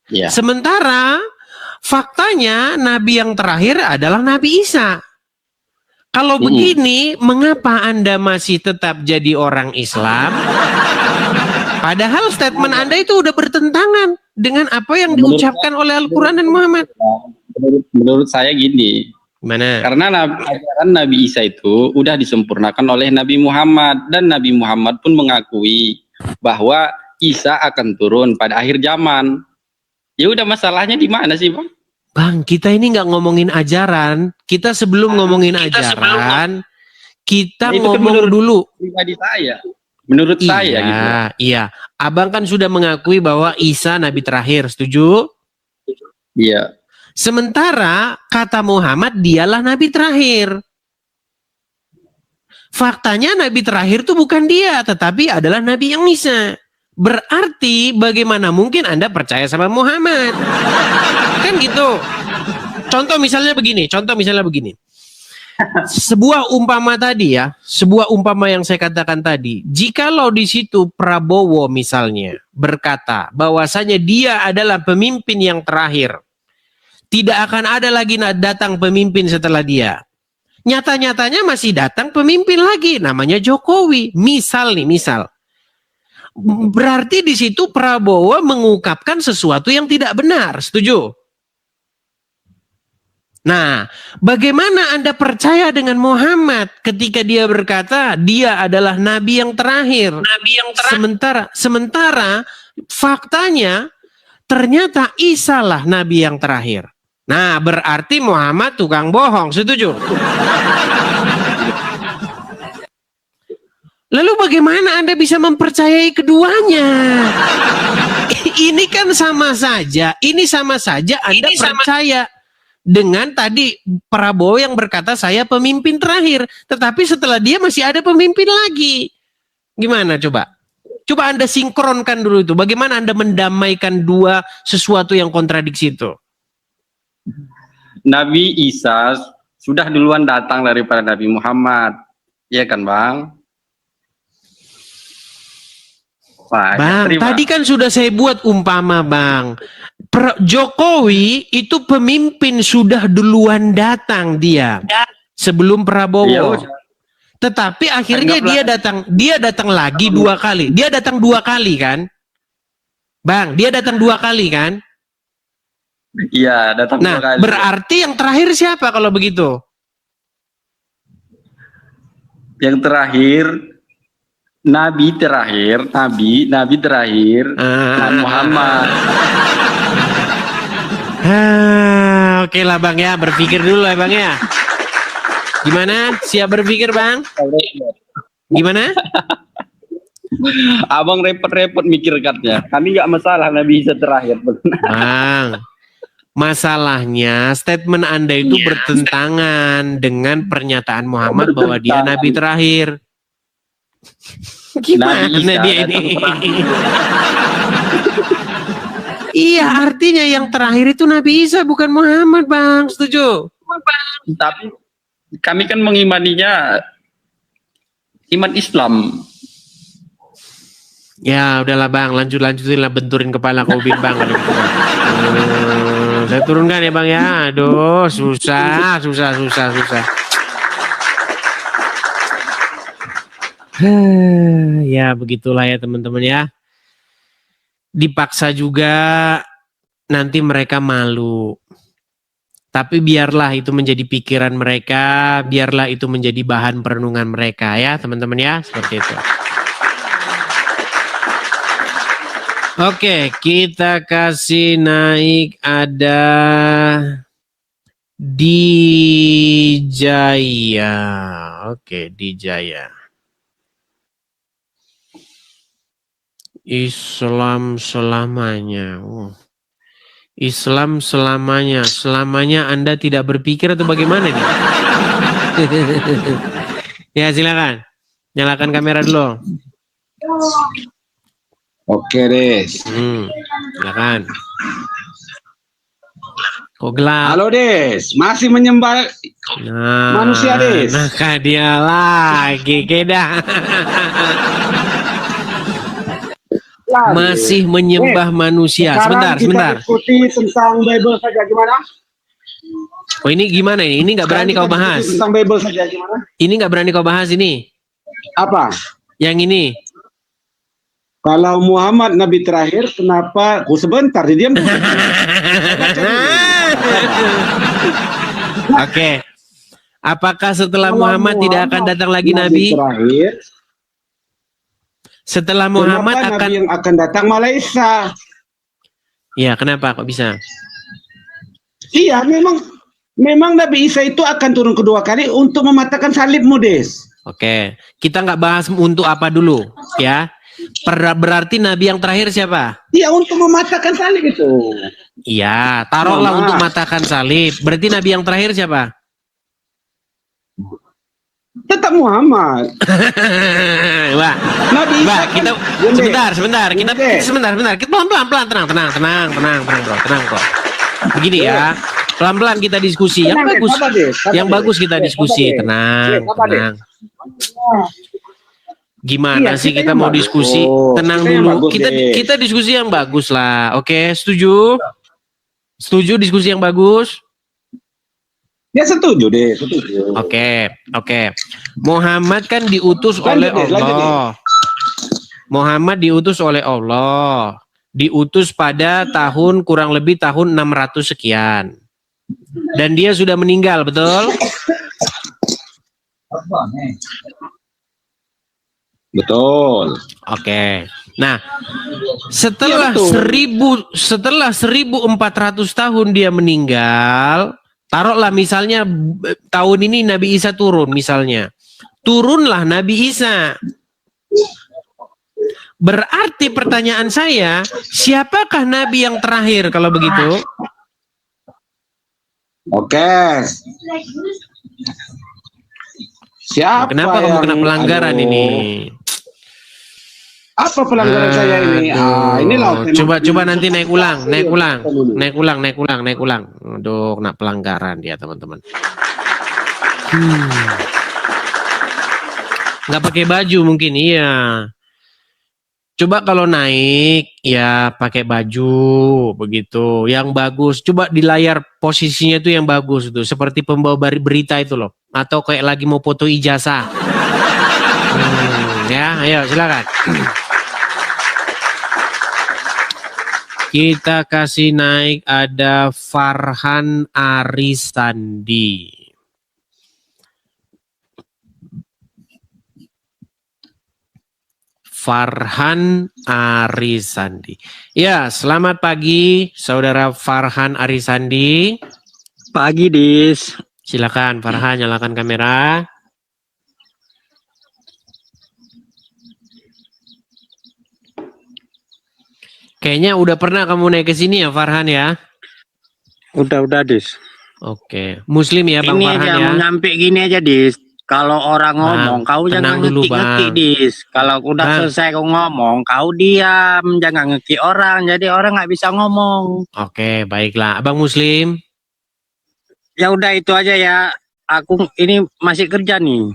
Ya. Sementara faktanya nabi yang terakhir adalah Nabi Isa. Kalau begini, mengapa Anda masih tetap jadi orang Islam? Padahal statement Anda itu udah bertentangan dengan apa yang diucapkan oleh Al-Quran dan Muhammad. Menurut saya gini, Gimana? karena ajaran Nabi Isa itu udah disempurnakan oleh Nabi Muhammad, dan Nabi Muhammad pun mengakui bahwa Isa akan turun pada akhir zaman. Ya udah, masalahnya di mana sih, Bang? Bang, kita ini nggak ngomongin ajaran. Kita sebelum ngomongin ajaran, kita Itu kan ngomong dulu. Pribadi saya, menurut saya gitu. Iya. Abang kan sudah mengakui bahwa Isa nabi terakhir, setuju? Iya. Sementara kata Muhammad dialah nabi terakhir. Faktanya nabi terakhir itu bukan dia, tetapi adalah Nabi yang Isa. Berarti bagaimana mungkin Anda percaya sama Muhammad? Kan gitu. Contoh misalnya begini. Sebuah umpama tadi ya, sebuah umpama yang saya katakan tadi. Jikalau di situ Prabowo misalnya berkata bahwasanya dia adalah pemimpin yang terakhir, tidak akan ada lagi datang pemimpin setelah dia. Nyata-nyatanya masih datang pemimpin lagi, namanya Jokowi. Misal. Berarti di situ Prabowo mengungkapkan sesuatu yang tidak benar. Setuju? Nah, bagaimana Anda percaya dengan Muhammad ketika dia berkata dia adalah nabi yang terakhir? Sementara faktanya ternyata Isa lah nabi yang terakhir. Nah, berarti Muhammad tukang bohong. Setuju? Lalu bagaimana Anda bisa mempercayai keduanya? Ini kan sama saja. Anda percaya dengan tadi Prabowo yang berkata saya pemimpin terakhir, tetapi setelah dia masih ada pemimpin lagi. Gimana coba? Coba Anda sinkronkan dulu itu. Bagaimana Anda mendamaikan dua sesuatu yang kontradiksi itu? Nabi Isa sudah duluan datang daripada Nabi Muhammad. Iya kan, Bang? Bang, tadi kan sudah saya buat umpama, Bang. Jokowi itu pemimpin sudah duluan datang dia sebelum Prabowo. Ya, tetapi akhirnya dia datang lagi 2 kali. Dia datang 2 kali kan? Bang, dia datang 2 kali kan? Iya, datang 2 kali. Berarti yang terakhir siapa kalau begitu? Yang terakhir Nabi terakhir Nabi Muhammad. Oke lah Bang ya, berpikir dulu lah Bang ya. Gimana? Siap berpikir Bang? Gimana? Abang repot-repot mikirkannya. Kami nggak masalah Nabi Isa terakhir. Bang, masalahnya statement Anda itu bertentangan dengan pernyataan Muhammad bahwa dia Nabi terakhir. Gimana dia ini? Iya, artinya yang terakhir itu Nabi Isa bukan Muhammad, Bang. Setuju? Tapi kami kan mengimaninya iman Islam. Ya, udahlah Bang, lanjutin lah, benturin kepala kau Bang. Saya turunkan ya Bang ya. Aduh, susah. Ya begitulah ya teman-teman ya. Dipaksa juga nanti mereka malu. Tapi biarlah itu menjadi pikiran mereka, biarlah itu menjadi bahan perenungan mereka ya teman-teman ya, seperti itu. Oke, kita kasih naik ada Dijaya. Oke, Dijaya. Islam selamanya. Islam selamanya. Selamanya Anda tidak berpikir atau bagaimana nih? Ya silakan. Nyalakan kamera dulu. Oke, Des. Silakan. Kok gelap? Halo, Des. Masih menyembah manusia, Des. Nah, dia lagi keda. Masih menyembah manusia. Sebentar. Diskusi tentang Bible saja gimana? Oh ini gimana ini? Ini nggak berani kau bahas. Tentang Bible saja gimana? Ini nggak berani kau bahas ini. Apa? Yang ini. Kalau Muhammad Nabi terakhir, kenapa? Sebentar, diam. Oke. Apakah setelah Muhammad tidak akan datang lagi Nabi? Terakhir, Setelah Muhammad kenapa akan... Nabi yang akan datang malah Isa? Ya, kenapa kok bisa? Iya, memang Nabi Isa itu akan turun kedua kali untuk mematahkan salib, Des. Oke, kita nggak bahas untuk apa dulu, ya. Berarti Nabi yang terakhir siapa? Iya, untuk mematahkan salib itu. Iya, taruhlah untuk mematahkan salib. Berarti Nabi yang terakhir siapa? Tetap Muhammad. Wah, Nabi Isa Mbak, kita sebentar. Kita pelan-pelan, tenang, bro. Begini ya, pelan-pelan kita diskusi. Yang bagus kita diskusi. Tenang. Gimana sih kita mau diskusi? Tenang dulu. Kita diskusi yang bagus lah. Oke, setuju? Setuju diskusi yang bagus? Ya setuju deh, setuju. Oke. Muhammad kan diutus oleh Allah. Muhammad diutus oleh Allah. Diutus pada kurang lebih tahun 600 sekian. Dan dia sudah meninggal, betul? Betul. Oke. Nah, setelah 1400 tahun dia meninggal, taruhlah misalnya tahun ini Nabi Isa turun misalnya. Turunlah Nabi Isa. Berarti pertanyaan saya, siapakah Nabi yang terakhir kalau begitu? Oke. Siapa Kenapa kamu kena pelanggaran ini? Apa pelanggaran saya ini? Inilah. Coba nanti naik ulang. Aduh, kena pelanggaran dia teman-teman. Nggak pakai baju mungkin, iya. Coba kalau naik ya pakai baju begitu, yang bagus. Coba di layar posisinya itu yang bagus itu, seperti pembawa berita itu loh, atau kayak lagi mau foto ijazah. Ya, ayo silakan. Kita kasih naik ada Farhan Arisandi. Farhan Arisandi. Ya, selamat pagi Saudara Farhan Arisandi. Pagi, Dis. Silakan Farhan, nyalakan kamera. Kayaknya udah pernah kamu naik ke sini ya Farhan ya? Udah, Dis. Oke. Muslim ya Bang ini Farhan aja, ya? mau nyampe gini aja, Dis. Kalau orang ngomong, kau jangan ngetik-ngetik, Dis. Kalau udah selesai kau ngomong, kau diam. Jangan ngetik orang, jadi orang nggak bisa ngomong. Oke, baiklah. Abang Muslim? Ya udah itu aja ya. Aku ini masih kerja nih.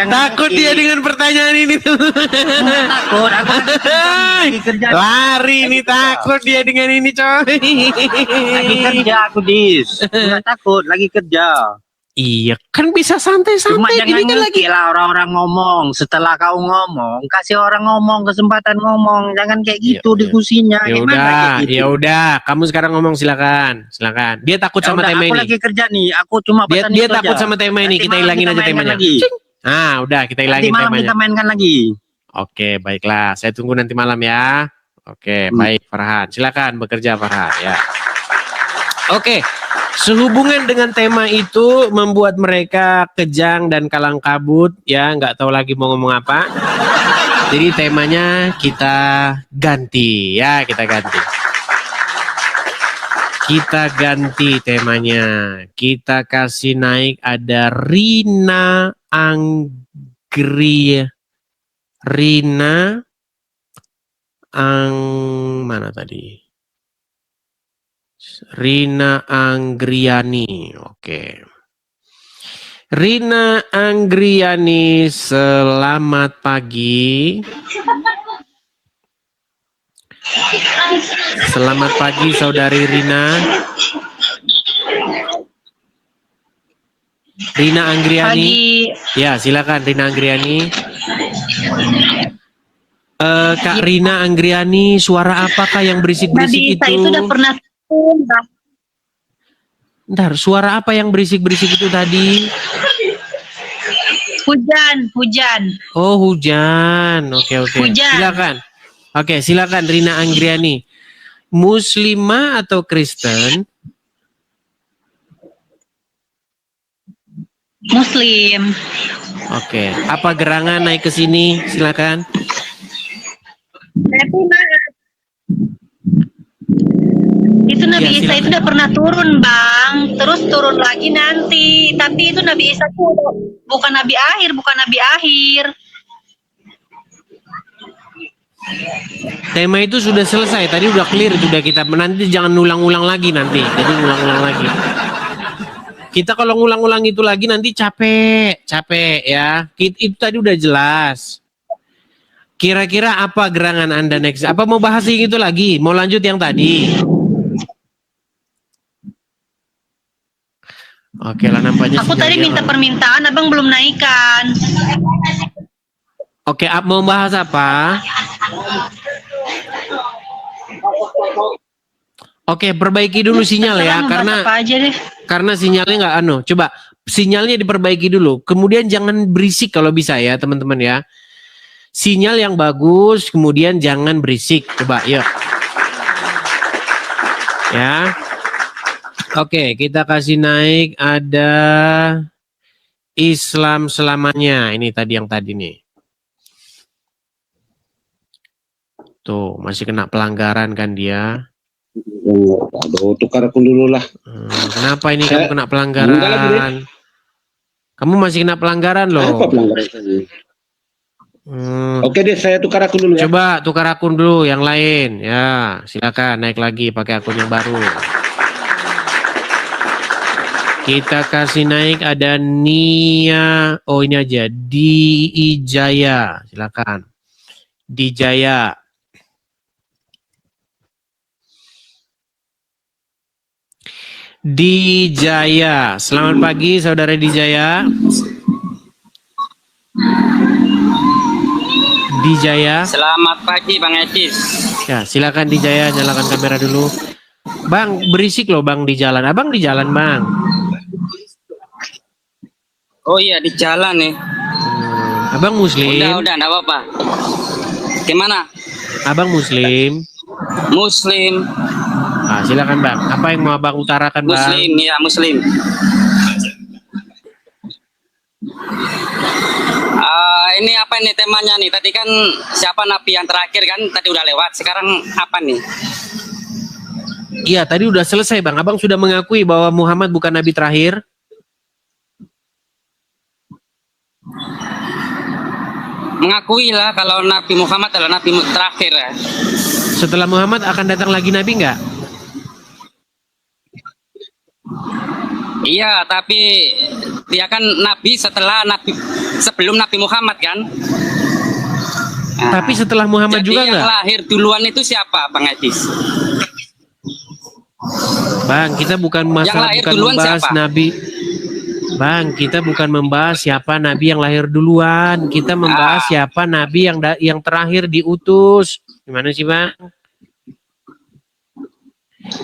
Takut dia dengan pertanyaan ini. Takut, aku lagi kerja. Lari nih, takut dia dengan ini, coy. Lagi kerja aku, Dis. Nggak takut, lagi kerja. Iya, kan bisa santai-santai. Cuma jangan ini kan lagi lah orang-orang ngomong. Setelah kau ngomong, kasih orang ngomong, kesempatan ngomong. Jangan kayak gitu diskusinya. Ya udah, kamu sekarang ngomong silakan. Dia takut sama tema ini. Aku lagi kerja nih. Aku cuma pesan dia itu takut aja. sama tema ini. Nanti Kita hilangin aja temanya. Udah, kita hilangin temanya. Nanti malam kita mainkan lagi. Oke, baiklah. Saya tunggu nanti malam ya. Oke, baik Farhan. Silakan bekerja Farhan ya. Oke. Sehubungan dengan tema itu membuat mereka kejang dan kalang kabut, ya nggak tahu lagi mau ngomong apa. Jadi temanya kita ganti ya, kita ganti. Kita ganti temanya. Kita kasih naik ada Rina mana tadi? Rina Anggriani. Oke. Rina Anggriani, selamat pagi. Selamat pagi saudari Rina. Rina Anggriani. Ya, silakan Rina Anggriani. Kak Rina Anggriani, suara apakah yang berisik-berisik itu? Itu udah pernah turun, Bang. Bentar, suara apa yang berisik-berisik itu tadi? Hujan. Oh, hujan. Oke. Hujan. Silakan. Oke, silakan Rina Anggriani. Muslimah atau Kristen? Muslim. Oke, apa gerangan naik ke sini? Silakan. Tapi maaf. Itu Nabi Ya, Isa itu udah pernah turun, Bang. Terus turun lagi nanti. Tapi itu Nabi Isa itu bukan Nabi akhir. Tema itu sudah selesai. Tadi udah clear, sudah kita. Nanti jangan ulang-ulang lagi nanti. Jadi ulang-ulang lagi. Kita kalau ngulang-ulang itu lagi nanti capek ya. Itu tadi udah jelas. Kira-kira apa gerangan Anda next? Apa mau bahas yang itu lagi? Mau lanjut yang tadi? Oke lah, nampaknya. Aku tadi minta permintaan, Abang belum naikkan. Oke, mau bahas apa? Oke, perbaiki dulu sinyal ya, karena sinyalnya nggak coba sinyalnya diperbaiki dulu. Kemudian jangan berisik kalau bisa ya, teman-teman ya. Sinyal yang bagus, kemudian jangan berisik. Coba, yuk. Ya. Oke, kita kasih naik ada Islam selamanya. Ini tadi yang tadi nih. Tuh, masih kena pelanggaran kan dia. Aduh, tukar akun dulu lah. Kenapa ini kamu kena pelanggaran? Kamu masih kena pelanggaran loh. Apa pelanggaran tadi? Oke deh, saya tukar akun dulu ya. Coba tukar akun dulu yang lain. Ya, silakan naik lagi pakai akun yang baru. Kita kasih naik ada Nia. Oh, ini aja. Dijaya. Silakan. Dijaya. Dijaya. Selamat pagi saudara Dijaya. Dijaya. Selamat pagi Bang Ecis. Ya, silakan Dijaya, nyalakan kamera dulu. Bang, berisik loh Bang di jalan. Abang di jalan, Bang. Oh iya, di jalan nih. Abang Muslim. Udah, enggak apa-apa. Gimana? Abang Muslim. Muslim. Ah, silakan Bang. Apa yang mau Abang utarakan, Bang? Muslim, ya Muslim. Ini apa nih temanya nih? Tadi kan siapa nabi yang terakhir kan? Tadi udah lewat. Sekarang apa nih? Iya, tadi udah selesai Bang. Abang sudah mengakui bahwa Muhammad bukan nabi terakhir. Mengakui lah kalau Nabi Muhammad adalah nabi terakhir ya. Setelah Muhammad akan datang lagi nabi nggak? Iya, tapi dia kan nabi sebelum Nabi Muhammad kan. Nah, tapi setelah Muhammad juga nggak? Yang lahir duluan itu siapa, Bang Edis? Bang, kita bukan masalah bukan membahas siapa? Nabi. Bang, kita bukan membahas siapa nabi yang lahir duluan. Kita membahas siapa nabi yang terakhir diutus. Gimana sih, Bang?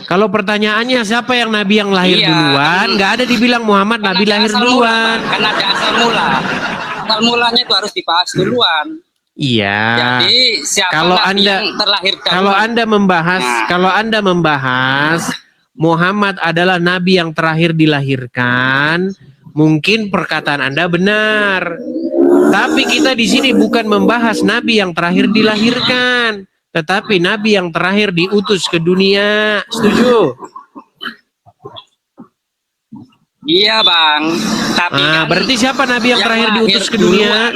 Kalau pertanyaannya siapa yang nabi yang lahir duluan, nggak ada dibilang Muhammad nabi lahir duluan. Kan ada asal mula. Asal mulanya itu harus dibahas duluan. Iya. Jadi siapa kalau nabi Anda yang terlahir duluan? Kalau Anda membahas Muhammad adalah nabi yang terakhir dilahirkan, mungkin perkataan Anda benar. Tapi kita di sini bukan membahas nabi yang terakhir dilahirkan, tetapi nabi yang terakhir diutus ke dunia. Setuju? Iya bang. Tapi berarti siapa nabi yang terakhir diutus ke dunia?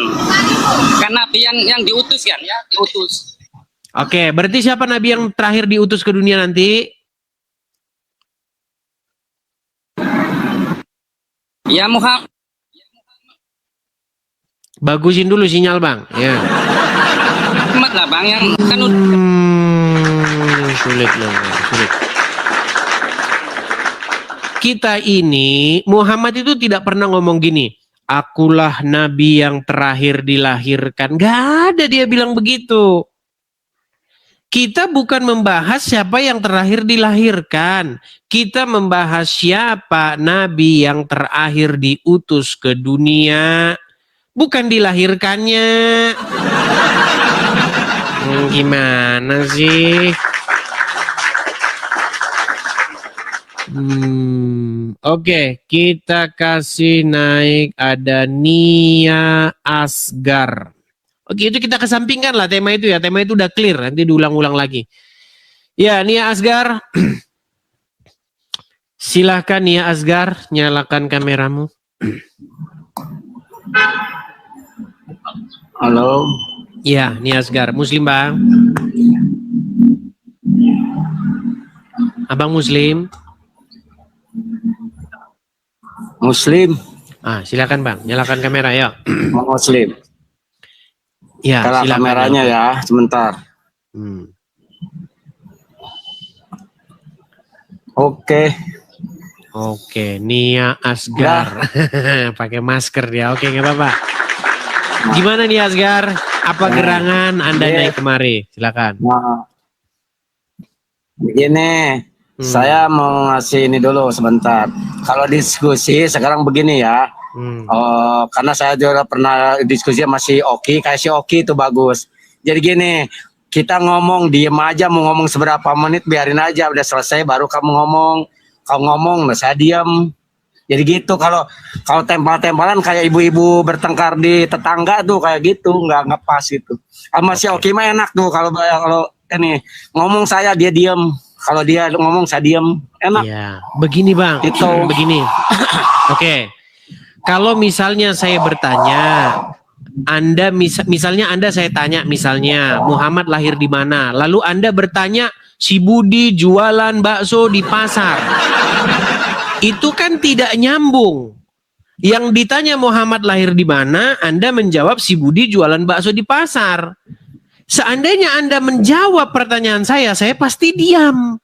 Kan nabi yang diutus kan ya, diutus. Oke, berarti siapa nabi yang terakhir diutus ke dunia nanti? Ya Muhammad. Bagusin dulu sinyal bang. Ya. Muhammad lah bang yang kan sulit loh, sulit. Kita ini Muhammad itu tidak pernah ngomong gini, akulah nabi yang terakhir dilahirkan. Gak ada dia bilang begitu. Kita bukan membahas siapa yang terakhir dilahirkan. Kita membahas siapa nabi yang terakhir diutus ke dunia. Bukan dilahirkannya. Gimana sih? Oke, kita kasih naik ada Nia Asgar. Oke, itu kita kesampingkan lah tema itu ya. Tema itu udah clear, nanti diulang-ulang lagi. Ya, Nia Asgar. Silahkan Nia Asgar, nyalakan kameramu. Halo. Ya, Nia Asgar. Muslim bang? Abang Muslim? Muslim. Silakan bang, nyalakan kamera ya. Muslim. Ya, kalau silakan kameranya ya, sebentar. Oke, Nia Asgar. Pakai masker dia. Oke, nggak apa-apa. Gimana Nia Asgar? Apa gerangan Anda naik kemari? Silakan. Begini, saya mau ngasih ini dulu sebentar. Kalau diskusi sekarang begini ya. Karena saya juga pernah diskusi sama si Oki, kayak si Oki itu bagus. Jadi gini, kita ngomong diem aja, mau ngomong seberapa menit biarin aja, udah selesai baru kamu ngomong. Kau ngomong, nah saya diem. Jadi gitu. Kalau tempal-tempalan kayak ibu-ibu bertengkar di tetangga tuh kayak gitu, nggak pas gitu. Sama si Oki mah enak tuh kalau ini ngomong saya dia diem. Kalau dia ngomong saya diem, enak. Ya, begini bang, itu begini. Oke. Kalau misalnya saya bertanya, Anda misalnya Anda saya tanya misalnya Muhammad lahir di mana, lalu Anda bertanya si Budi jualan bakso di pasar, itu kan tidak nyambung. Yang ditanya Muhammad lahir di mana, Anda menjawab si Budi jualan bakso di pasar. Seandainya Anda menjawab pertanyaan saya pasti diam.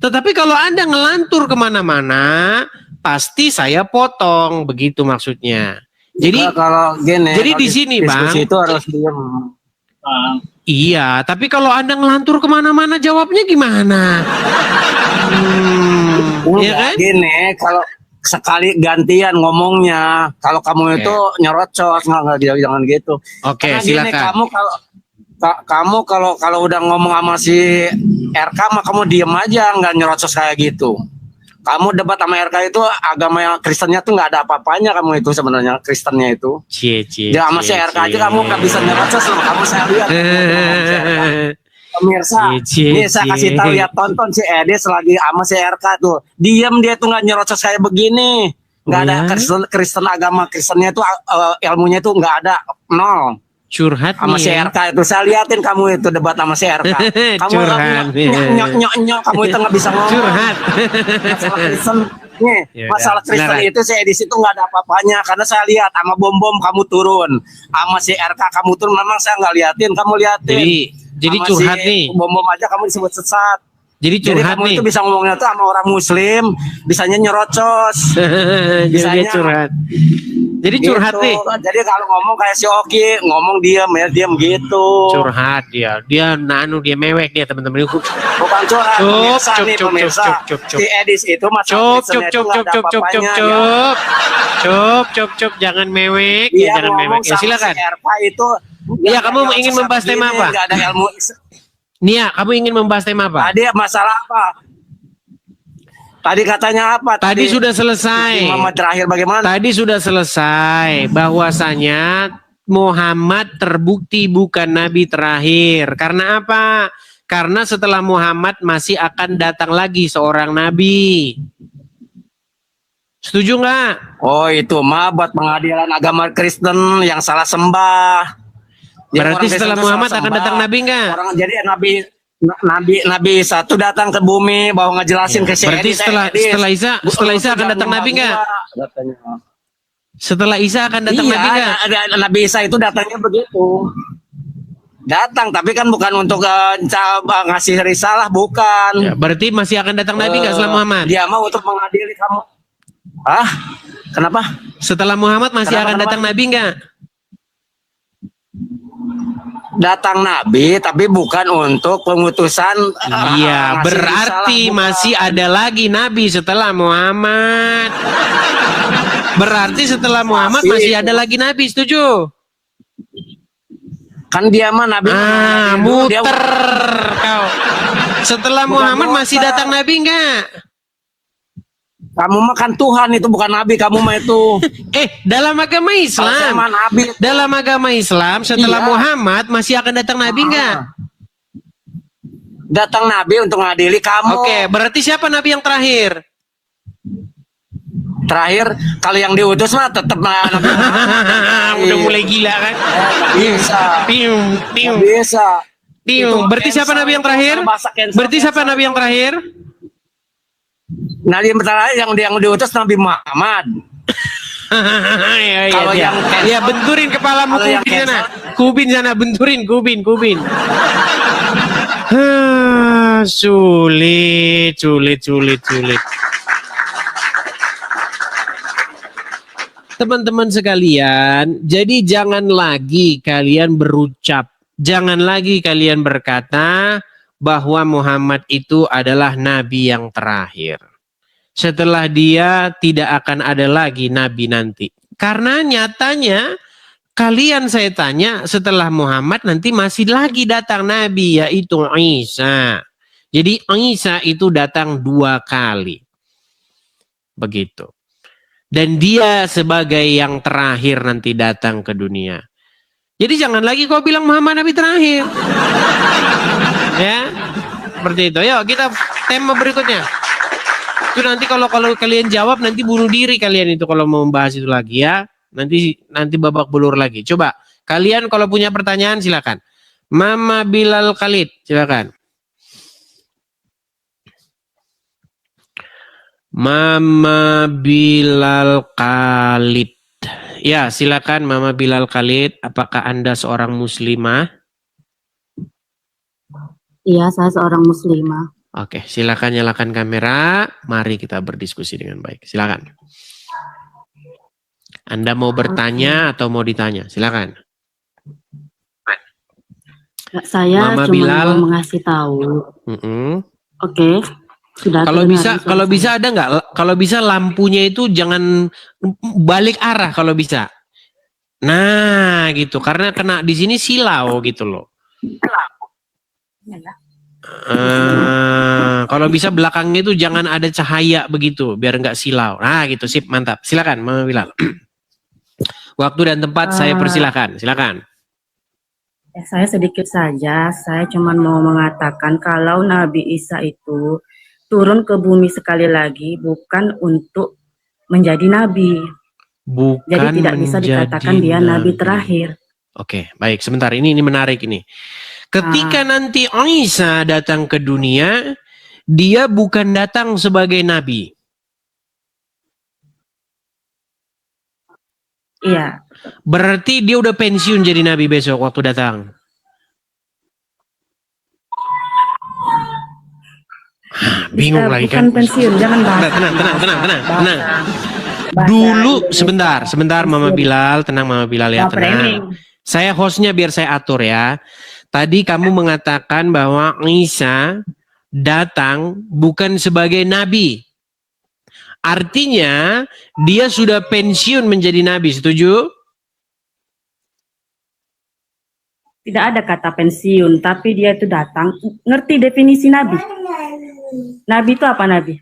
Tetapi kalau Anda ngelantur kemana-mana, pasti saya potong, begitu maksudnya. Jadi kalau gini, jadi di sini bang, itu harus diam. Iya, tapi kalau Anda ngelantur kemana-mana jawabnya gimana? Ya kan? Gini, kalau sekali gantian ngomongnya, kalau kamu itu nyerocos, nggak jangan gitu. Oke, silakan. silakan. Kamu kalau udah ngomong sama si RK mah kamu diem aja, nggak nyerocos kayak gitu. Kamu debat sama RK itu agama yang Kristennya tuh nggak ada apa-apanya, kamu itu sebenarnya Kristennya itu. Dia sama si RK aja kamu nggak bisa nyerocos loh. Kamu saya lihat. Pemirsa, ini saya kasih tahu ya, tonton si Edi selagi sama si RK tuh, diem dia tuh nggak nyerocos kayak begini. Nggak ada Kristen agama Kristennya tuh ilmunya tuh nggak ada, nol. Curhat sama si RK itu, saya liatin kamu itu debat sama si RK. Kamu nyok kamu itu nggak bisa ngomong. Curhat. Masalah Kristen nih, masalah Kristen itu saya di situ nggak ada apa-apanya, karena saya lihat sama bom kamu turun, sama si RK kamu turun, memang saya nggak liatin, kamu liatin. Jadi curhat si nih. Bom aja kamu disebut sesat. Jadi curhat kamu nih. Itu bisa ngomongnya tuh sama orang Muslim, bisanya nyerocos. Bisanya curhat. Jadi curhat gitu. nih. Jadi kalau ngomong kayak si Oki, ngomong diam gitu. Curhat dia dia mewek dia teman-teman. Bukan curhat. Cup. Si Edis itu Cup. Jangan mewek, jangan mewek. Ya silakan. Iya, kamu ingin membahas tema apa? Enggak ada ilmu. Nia, kamu ingin membahas tema apa? Tadi masalah apa? Tadi katanya apa? Tadi sudah selesai. Muhammad terakhir bagaimana? Tadi sudah selesai bahwasanya Muhammad terbukti bukan nabi terakhir. Karena apa? Karena setelah Muhammad masih akan datang lagi seorang nabi. Setuju nggak? Oh itu mah buat pengadilan agama Kristen yang salah sembah. Jadi Berarti orang setelah Kristen tuh Muhammad salah akan sembah. datang nabi nggak? Orang jadi Nabi satu datang ke bumi bawa ngejelasin ke si Berarti Edis, setelah Isa akan datang nabi nggak? Setelah Isa akan datang Iya, nabi nggak? Nabi Isa itu datangnya begitu. Datang, tapi kan bukan untuk ngasih risalah, bukan. Ya, berarti masih akan datang nabi nggak setelah Muhammad? Dia mau untuk mengadili kamu. Ah, kenapa? Setelah Muhammad masih akan datang nabi nggak? Datang nabi, tapi bukan untuk pengutusan. Iya, berarti masih ada lagi nabi setelah Muhammad. Berarti setelah Muhammad masih ada lagi nabi, setuju? Kan dia mah nabi. Muter kau. Setelah Muhammad masih datang nabi enggak? Kamu mah kan Tuhan, itu bukan nabi, kamu mah itu. Dalam agama Islam. Dalam agama Islam setelah Muhammad masih akan datang nabi enggak? Datang nabi untuk mengadili kamu. Oke, berarti siapa nabi yang terakhir? Terakhir, kalau yang diutus mah tetap nabi. Udah mulai gila kan? Bisa. Tiung. Bisa. Tiung. Berarti siapa nabi yang terakhir? Berarti siapa nabi yang terakhir? Nabi yang terakhir yang diutus Nabi Muhammad. Kalau yang benturin kepalamu kubin sana. Kubin sana, benturin kubin. Sulit. Teman-teman sekalian, jadi jangan lagi kalian berucap, jangan lagi kalian berkata bahwa Muhammad itu adalah nabi yang terakhir. Setelah dia tidak akan ada lagi nabi nanti. Karena nyatanya kalian saya tanya setelah Muhammad nanti masih lagi datang nabi yaitu Isa. Jadi Isa itu datang 2 kali. Begitu. Dan dia sebagai yang terakhir nanti datang ke dunia. Jadi jangan lagi kau bilang Muhammad nabi terakhir. Ya. Seperti itu. Yuk kita tema berikutnya. Itu nanti kalau kalian jawab nanti bunuh diri kalian itu kalau mau membahas itu lagi ya. Nanti babak belur lagi. Coba kalian kalau punya pertanyaan silakan. Mama Bilal Khalid silakan. Mama Bilal Khalid. Ya, silakan Mama Bilal Khalid. Apakah Anda seorang muslimah? Iya, saya seorang muslimah. Oke, silakan nyalakan kamera. Mari kita berdiskusi dengan baik. Silakan. Anda mau bertanya atau mau ditanya? Silakan. Saya Mama cuma Bilal. mau mengasih tahu. Oke. Sudah Kalau terdengar bisa ada nggak? Kalau bisa lampunya itu jangan balik arah kalau bisa. Nah, gitu. Karena kena di sini silau gitu loh. Kalau bisa belakangnya itu jangan ada cahaya begitu, biar nggak silau. Nah, gitu sip, mantap. Silakan, Mama Bilal. Waktu dan tempat saya persilakan. Silakan. Saya sedikit saja. Saya cuma mau mengatakan kalau Nabi Isa itu turun ke bumi sekali lagi bukan untuk menjadi nabi. Bukan. Jadi tidak bisa dikatakan dia nabi terakhir. Oke, baik. Sebentar, ini menarik ini. Ketika nanti Isa datang ke dunia, dia bukan datang sebagai nabi. Iya. Berarti dia udah pensiun jadi nabi besok waktu datang. Bingung lagi kan? Bukan pensiun, jangan bahas. Tenang. Dulu sebentar Mama Bilal, tenang Mama Bilal ya, tenang. Saya hostnya biar saya atur ya. Tadi kamu mengatakan bahwa Isa datang bukan sebagai nabi. Artinya dia sudah pensiun menjadi nabi, setuju? Tidak ada kata pensiun, tapi dia itu datang. Ngerti definisi nabi? Nabi itu apa nabi?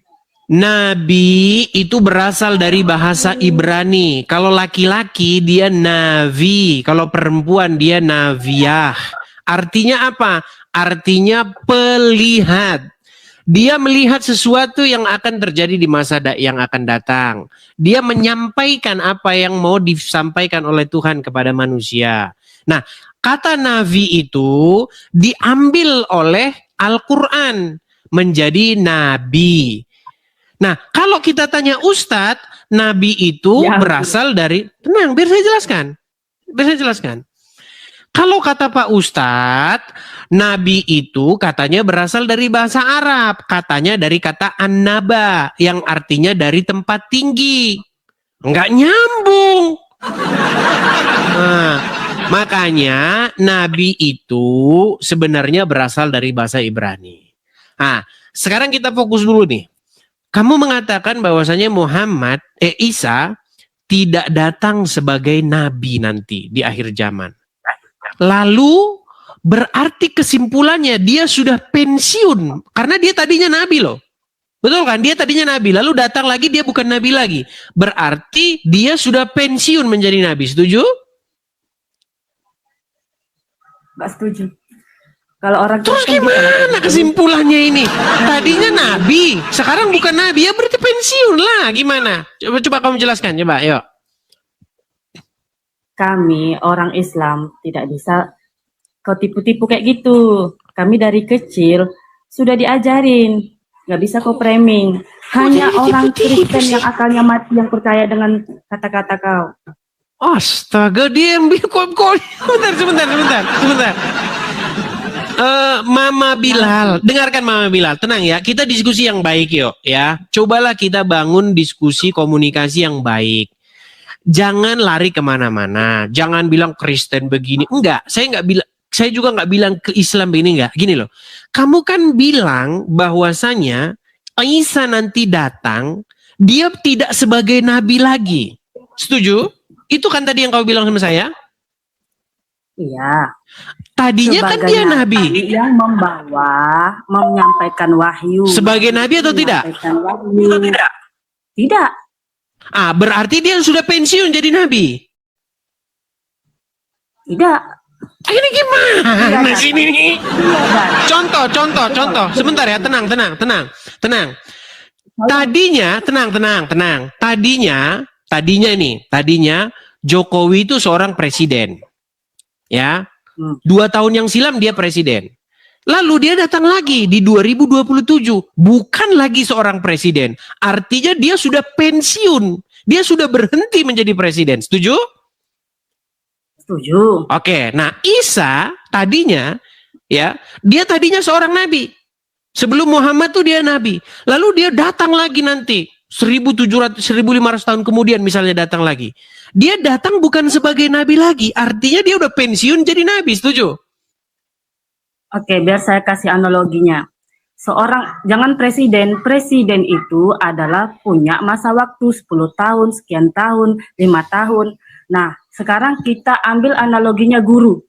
Nabi itu berasal dari bahasa Ibrani. Kalau laki-laki dia navi, kalau perempuan dia naviyah. Artinya apa? Artinya pelihat. Dia melihat sesuatu yang akan terjadi di masa yang akan datang. Dia menyampaikan apa yang mau disampaikan oleh Tuhan kepada manusia. Nah, kata nabi itu diambil oleh Al-Quran menjadi nabi. Nah, kalau kita tanya Ustadz, nabi itu berasal dari, tenang, biar saya jelaskan. Kalau kata Pak Ustadz, nabi itu katanya berasal dari bahasa Arab, katanya dari kata an-naba, yang artinya dari tempat tinggi. Enggak nyambung. Nah, makanya nabi itu sebenarnya berasal dari bahasa Ibrani. Nah, sekarang kita fokus dulu nih. Kamu mengatakan bahwasanya Isa tidak datang sebagai nabi nanti di akhir zaman. Lalu berarti kesimpulannya dia sudah pensiun karena dia tadinya nabi loh. Betul kan? Dia tadinya nabi, lalu datang lagi dia bukan nabi lagi. Berarti dia sudah pensiun menjadi nabi. Setuju? Nggak setuju. Kalau orang terus gimana kesimpulannya ini? Tadinya nabi, sekarang bukan nabi, ya berarti pensiun lah. Gimana? Coba kamu jelaskan, coba, yuk. Kami orang Islam tidak bisa kau tipu-tipu kayak gitu. Kami dari kecil sudah diajarin, nggak bisa kau framing. Hanya orang Kristen yang akalnya mati yang percaya dengan kata-kata kau. Astaga, dia yang sebentar. Mama Bilal, dengarkan Mama Bilal, tenang ya, kita diskusi yang baik yuk ya. Cobalah kita bangun diskusi komunikasi yang baik. Jangan lari kemana-mana, jangan bilang Kristen begini. Enggak, saya juga nggak bilang ke Islam begini, enggak. Gini loh, kamu kan bilang bahwasanya Isa nanti datang, dia tidak sebagai nabi lagi. Setuju? Itu kan tadi yang kau bilang sama saya? Iya. Tadinya kan dia nabi yang menyampaikan wahyu. Sebagai nabi atau tidak? Tidak. Ah, berarti dia sudah pensiun jadi nabi. Tidak. Ini gimana sih ini? Contoh. Sebentar ya, tenang. Tadinya, tenang. Tadinya Jokowi itu seorang presiden. Ya. 2 tahun yang silam dia presiden. Lalu dia datang lagi di 2027. Bukan lagi seorang presiden. Artinya dia sudah pensiun. Dia sudah berhenti menjadi presiden. Setuju? Setuju. Oke. Nah, Isa tadinya, ya, dia tadinya seorang nabi. Sebelum Muhammad tuh dia nabi. Lalu dia datang lagi nanti. 1500 tahun kemudian misalnya datang lagi. Dia datang bukan sebagai nabi lagi. Artinya dia udah pensiun jadi nabi. Setuju? Oke, biar saya kasih analoginya. Jangan presiden itu adalah punya masa waktu 10 tahun, sekian tahun, 5 tahun. Nah, sekarang kita ambil analoginya guru.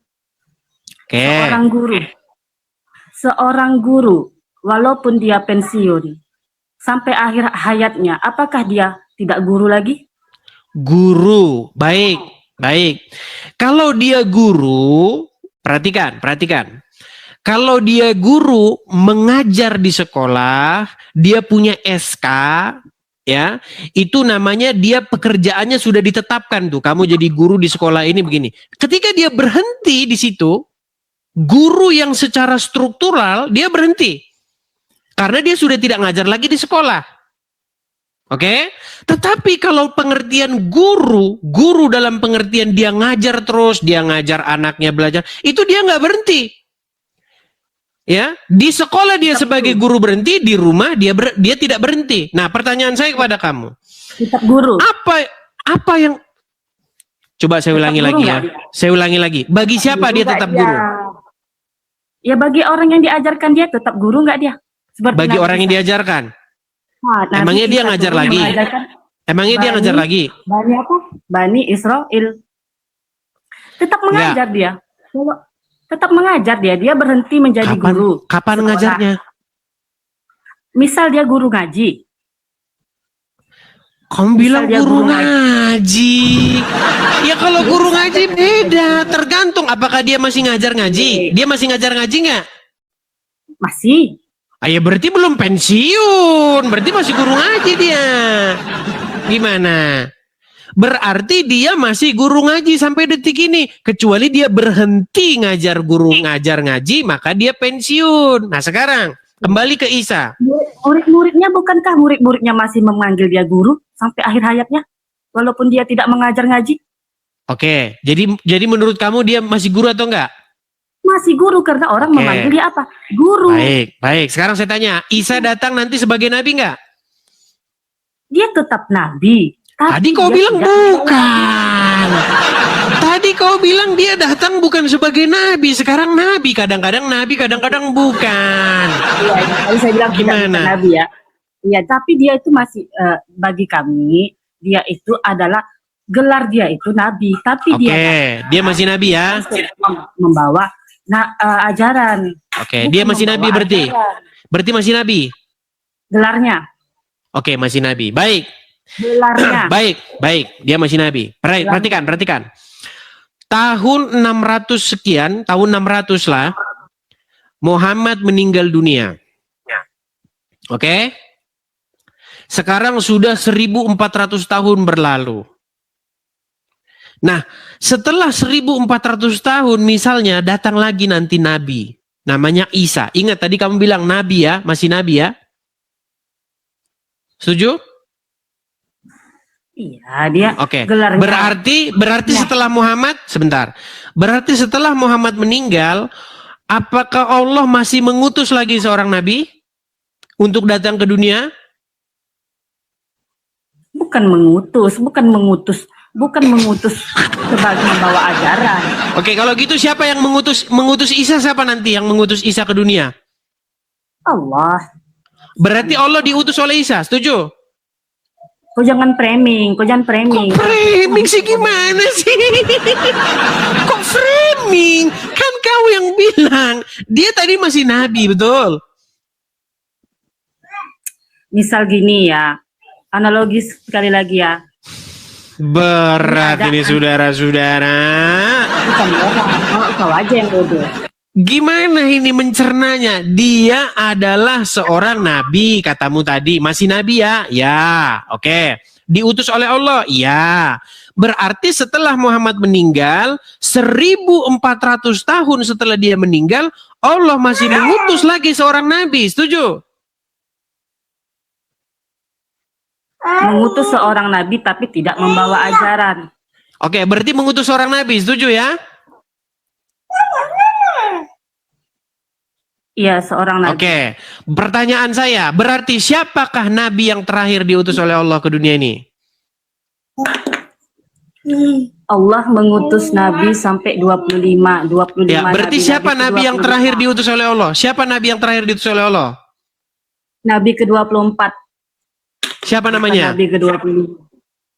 Oke. Seorang guru, walaupun dia pensiun, sampai akhir hayatnya, apakah dia tidak guru lagi? Guru, baik. Kalau dia guru, perhatikan. Kalau dia guru mengajar di sekolah, dia punya SK, ya, itu namanya dia pekerjaannya sudah ditetapkan tuh. Kamu jadi guru di sekolah ini begini. Ketika dia berhenti di situ, guru yang secara struktural dia berhenti. Karena dia sudah tidak ngajar lagi di sekolah. Oke? Tetapi kalau pengertian guru dalam pengertian dia ngajar terus, dia ngajar anaknya belajar, itu dia nggak berhenti. Ya, di sekolah dia sebagai guru berhenti, di rumah dia tidak berhenti. Nah, pertanyaan saya kepada kamu. Tetap guru. Apa yang coba saya ulangi lagi ya. Saya ulangi lagi. Bagi siapa dia tetap guru? Ya bagi orang yang diajarkan dia tetap guru nggak dia? Bagi orang yang diajarkan. Nah, emangnya dia ngajar lagi? Emangnya dia ngajar lagi? Bani apa? Bani Israel. Tetap mengajar dia. Tetap mengajar dia berhenti menjadi guru. Kapan ngajarnya? Misal dia guru ngaji. Kamu bilang dia guru guru ngaji. Ya kalau guru ngaji beda, tergantung apakah dia masih ngajar ngaji. Dia masih ngajar ngaji nggak? Masih. Ya berarti belum pensiun, berarti masih guru ngaji dia. Gimana? Berarti dia masih guru ngaji sampai detik ini. Kecuali dia berhenti ngajar ngaji, maka dia pensiun. Nah sekarang kembali ke Isa. Murid-muridnya, bukankah murid-muridnya masih memanggil dia guru sampai akhir hayatnya, walaupun dia tidak mengajar ngaji? Oke, jadi menurut kamu dia masih guru atau enggak? Masih guru karena orang memanggil dia apa? Guru. Baik. Sekarang saya tanya, Isa datang nanti sebagai nabi enggak? Dia tetap nabi. Tadi kau bilang bukan. Tadi kau bilang dia datang bukan sebagai nabi. Sekarang nabi, kadang-kadang nabi, kadang-kadang bukan. Iya, tadi saya bilang tidak bukan nabi ya. Iya, tapi dia itu masih bagi kami, dia itu adalah gelar dia itu nabi, tapi dia masih nabi ya. Membawa ajaran. Dia masih nabi berarti. Berarti masih nabi. Gelarnya. Masih nabi. Baik. Gelarnya. Baik. Dia masih nabi. Perhatikan. Tahun 600 sekian, tahun 600 lah, Muhammad meninggal dunia. Sekarang sudah 1400 tahun berlalu. Nah, setelah 1400 tahun misalnya datang lagi nanti nabi, namanya Isa. Ingat tadi kamu bilang nabi ya, masih nabi ya? Setuju? Iya, dia. Gelarnya. Berarti setelah Muhammad, sebentar. Berarti setelah Muhammad meninggal, apakah Allah masih mengutus lagi seorang nabi untuk datang ke dunia? Bukan mengutus sebagai membawa ajaran. Kalau gitu siapa yang mengutus Isa? Siapa nanti yang mengutus Isa ke dunia? Allah. Berarti Allah diutus oleh Isa, setuju? Kau jangan framing. Kok framing sih gimana sih? Kok framing? Kan kau yang bilang dia tadi masih nabi, betul? Misal gini ya, analogis sekali lagi ya. Berat ini saudara-saudara. Bukan orang, kau aja yang bodoh. Gimana ini mencernanya? Dia adalah seorang nabi, katamu tadi. Masih nabi ya? Ya, diutus oleh Allah? Ya. Berarti setelah Muhammad meninggal, 1400 tahun setelah dia meninggal, Allah masih mengutus lagi seorang nabi. Setuju? Mengutus seorang nabi tapi tidak membawa ajaran. Berarti mengutus seorang nabi, setuju ya? Iya, seorang nabi. Pertanyaan saya, berarti siapakah nabi yang terakhir diutus oleh Allah ke dunia ini? Allah mengutus nabi sampai 25. Ya, berarti siapa nabi yang terakhir diutus oleh Allah? Siapa nabi yang terakhir diutus oleh Allah? Nabi ke-24. Siapa namanya? Nabi ke-25.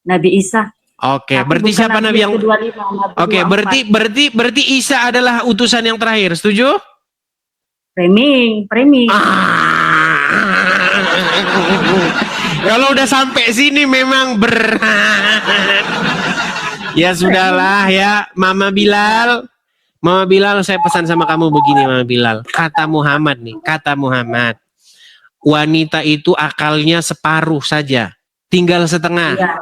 Nabi Isa. Berarti siapa nabi yang berarti Isa adalah utusan yang terakhir, setuju? Framing. Kalau udah sampai sini memang berat. Ya sudahlah ya, Mama Bilal, saya pesan sama kamu begini, Mama Bilal. Kata Muhammad, wanita itu akalnya separuh saja, tinggal setengah. Ya.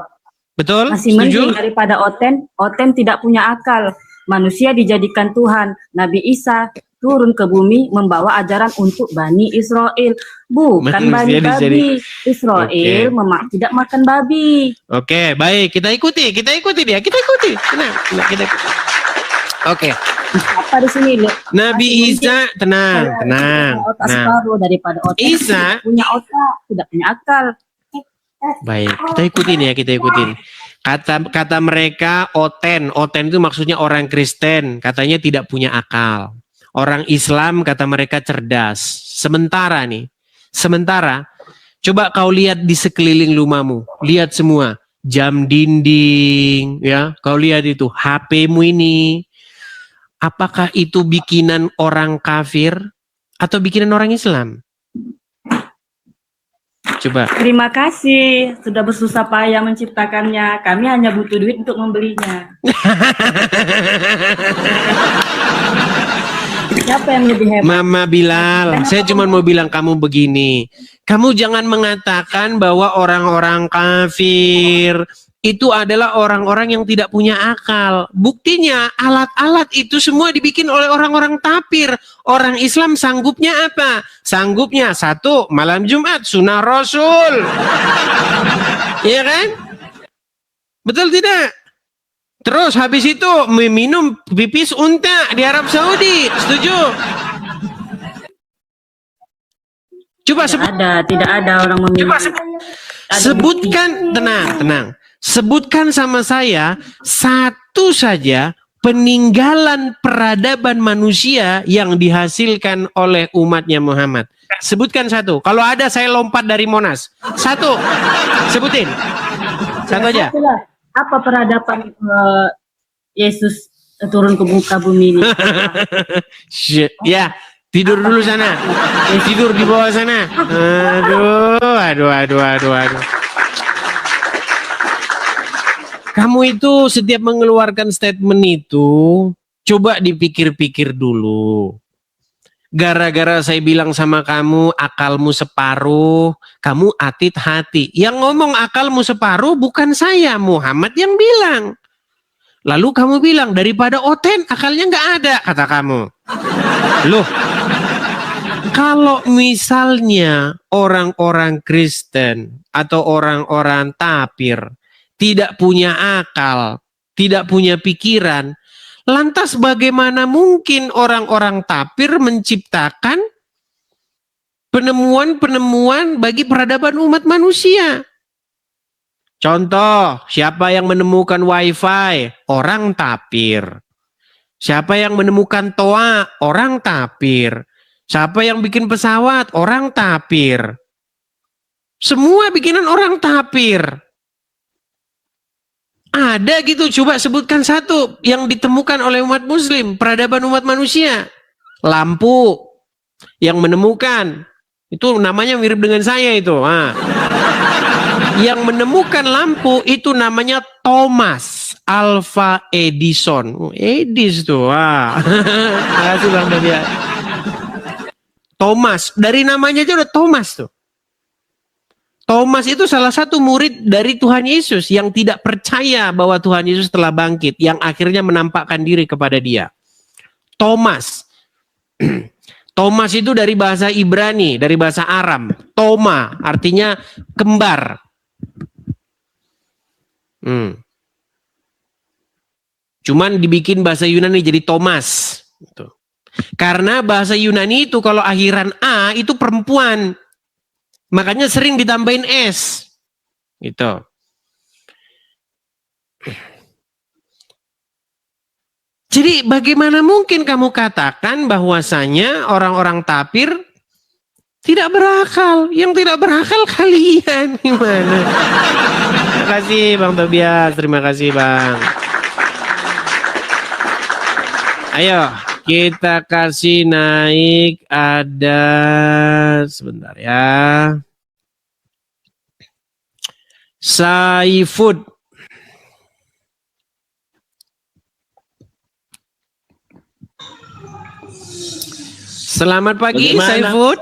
Betul? Masih mending daripada Oten tidak punya akal. Manusia dijadikan Tuhan. Nabi Isa turun ke bumi membawa ajaran untuk Bani Israel, bukan Bani babi. Israel tidak makan babi. Baik, kita ikuti dia, kita ikuti. Kita ikuti. Apa di sini? Nabi Isa, tenang. Daripada Oten Isa punya otak, tidak punya akal. Baik, kita ikutin. Kata mereka Oten itu maksudnya orang Kristen, katanya tidak punya akal. Orang Islam kata mereka cerdas. Sementara coba kau lihat di sekeliling rumahmu, lihat semua jam dinding, ya, kau lihat itu HP-mu ini, apakah itu bikinan orang kafir atau bikinan orang Islam? Coba. Terima kasih sudah bersusah payah menciptakannya. Kami hanya butuh duit untuk membelinya. Siapa yang lebih hebat? Mama Bilal, saya cuma mau bilang kamu begini. Kamu jangan mengatakan bahwa orang-orang kafir itu adalah orang-orang yang tidak punya akal. Buktinya alat-alat itu semua dibikin oleh orang-orang kafir. Orang Islam sanggupnya apa? Sanggupnya satu, malam Jumat, sunnah Rasul. Iya kan? Betul tidak? Terus habis itu meminum pipis unta di Arab Saudi. Setuju? Coba Tidak ada orang meminum. Sebutkan, tenang. Sebutkan sama saya satu saja peninggalan peradaban manusia yang dihasilkan oleh umatnya Muhammad. Sebutkan satu. Kalau ada saya lompat dari Monas. Satu. Sebutin. Satu aja. Apa peradaban Yesus turun ke muka bumi ini? Ya, tidur dulu sana. Tidur di bawah sana. Aduh. Kamu itu setiap mengeluarkan statement itu, coba dipikir-pikir dulu. Gara-gara saya bilang sama kamu, akalmu separuh, kamu atit hati. Yang ngomong akalmu separuh bukan saya, Muhammad yang bilang. Lalu kamu bilang, daripada oten, akalnya nggak ada, kata kamu. Loh, kalau misalnya orang-orang Kristen atau orang-orang kafir tidak punya akal, tidak punya pikiran, lantas bagaimana mungkin orang-orang kafir menciptakan penemuan-penemuan bagi peradaban umat manusia? Contoh, siapa yang menemukan wifi? Orang kafir. Siapa yang menemukan toa? Orang kafir. Siapa yang bikin pesawat? Orang kafir. Semua bikinan orang kafir. Ada gitu, coba sebutkan satu yang ditemukan oleh umat muslim, peradaban umat manusia. Lampu yang menemukan, itu namanya mirip dengan saya itu. Yang menemukan lampu itu namanya Thomas Alva Edison. Edis tuh. Makasih Bang Fabian. Thomas, dari namanya aja udah Thomas tuh. Thomas itu salah satu murid dari Tuhan Yesus yang tidak percaya bahwa Tuhan Yesus telah bangkit, yang akhirnya menampakkan diri kepada dia. Thomas. Thomas itu dari bahasa Ibrani, dari bahasa Aram. Toma artinya kembar. Cuman dibikin bahasa Yunani jadi Thomas. Karena bahasa Yunani itu kalau akhiran A itu perempuan. Makanya sering ditambahin S. Gitu. Jadi bagaimana mungkin kamu katakan bahwasanya orang-orang kafir tidak berakal? Yang tidak berakal kalian. Gimana? Terima kasih Bang Tobias. Terima kasih Bang. Ayo kita kasih naik, ada sebentar ya. Saifud. Selamat pagi. Bagaimana? Saifud.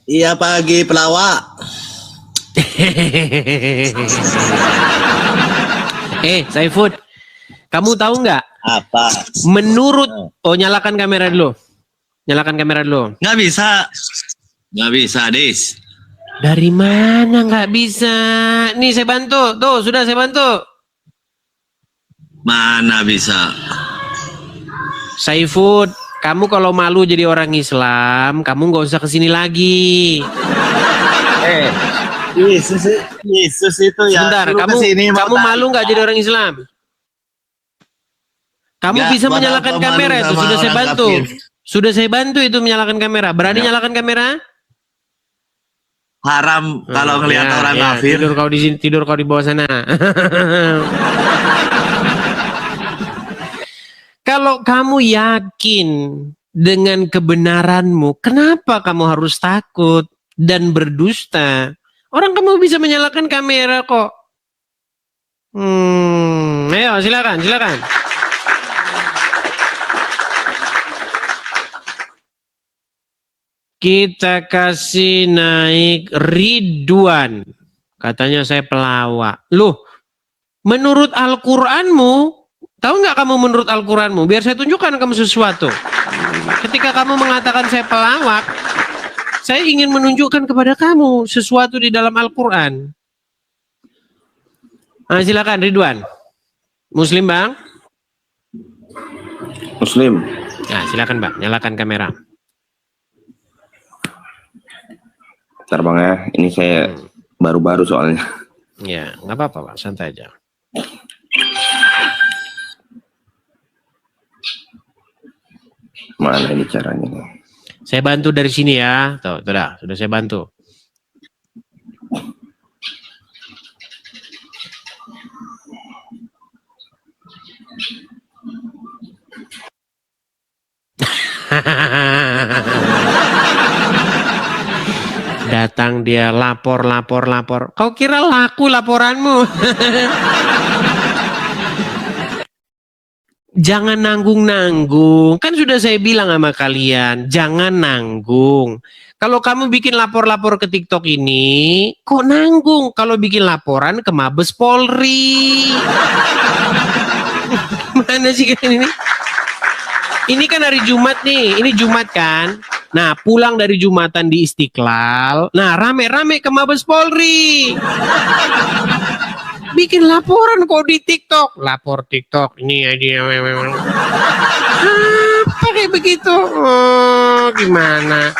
Iya pagi pelawak. Saifud, kamu tahu nggak? Apa? Menurut, nyalakan kamera dulu. Nyalakan kamera dulu. Nggak bisa. Nggak bisa, Dis. Dari mana nggak bisa? Nih saya bantu. Tuh, sudah saya bantu. Mana bisa? Saifud, kamu kalau malu jadi orang Islam, kamu nggak usah kesini lagi. Yesus itu ya. Sebentar, kamu malu nggak jadi orang Islam? Kamu bisa menyalakan kamera itu, sudah saya bantu. Sudah saya bantu itu menyalakan kamera. Berani nyalakan kamera? Haram kalau ngelihat orang kafir. Tidur kau di sini, tidur kau di bawah sana. Kalau kamu yakin dengan kebenaranmu, kenapa kamu harus takut? dan berdusta. Orang kamu bisa menyalakan kamera kok. Ayo silakan. Kita kasih naik Ridwan. Katanya saya pelawak. Loh, menurut Al-Quranmu, tahu nggak kamu menurut Al-Quranmu? Biar saya tunjukkan kamu sesuatu. Ketika kamu mengatakan saya pelawak, saya ingin menunjukkan kepada kamu sesuatu di dalam Al-Quran. Nah, silakan Ridwan. Muslim bang? Muslim. Nah, silakan bang, nyalakan kamera. Bentar bang ya, ini saya baru-baru soalnya. Ya, nggak apa-apa pak, santai aja. Mana ini caranya? Saya bantu dari sini ya. Tuh, sudah saya bantu. Datang dia lapor. Kau kira laku laporanmu? Jangan nanggung-nanggung. Kan sudah saya bilang sama kalian, jangan nanggung. Kalau kamu bikin lapor-lapor ke TikTok ini, kok nanggung? Kalau bikin laporan ke Mabes Polri. Mana sih kan ini? Ini kan hari Jumat nih, ini Jumat kan? Nah, pulang dari Jumatan di Istiqlal, nah rame-rame ke Mabes Polri. Bikin laporan kok di TikTok. Lapor TikTok, ini ya dia memang. Apa kayak begitu? Oh, gimana?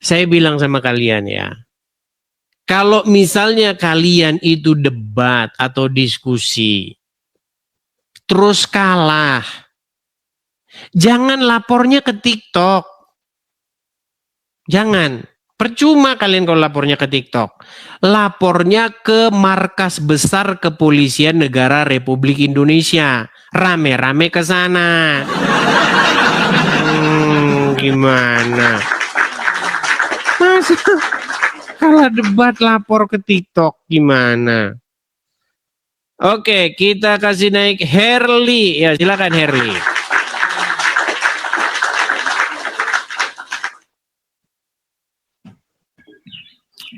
Saya bilang sama kalian ya. Kalau misalnya kalian itu debat atau diskusi, terus kalah, jangan lapornya ke TikTok. Jangan. Percuma kalian kalau lapornya ke TikTok. Lapornya ke Markas Besar Kepolisian Negara Republik Indonesia. Rame-rame ke sana. Gimana? Masa kalau debat lapor ke TikTok gimana? Oke, kita kasih naik Herli. Ya, silakan Herli.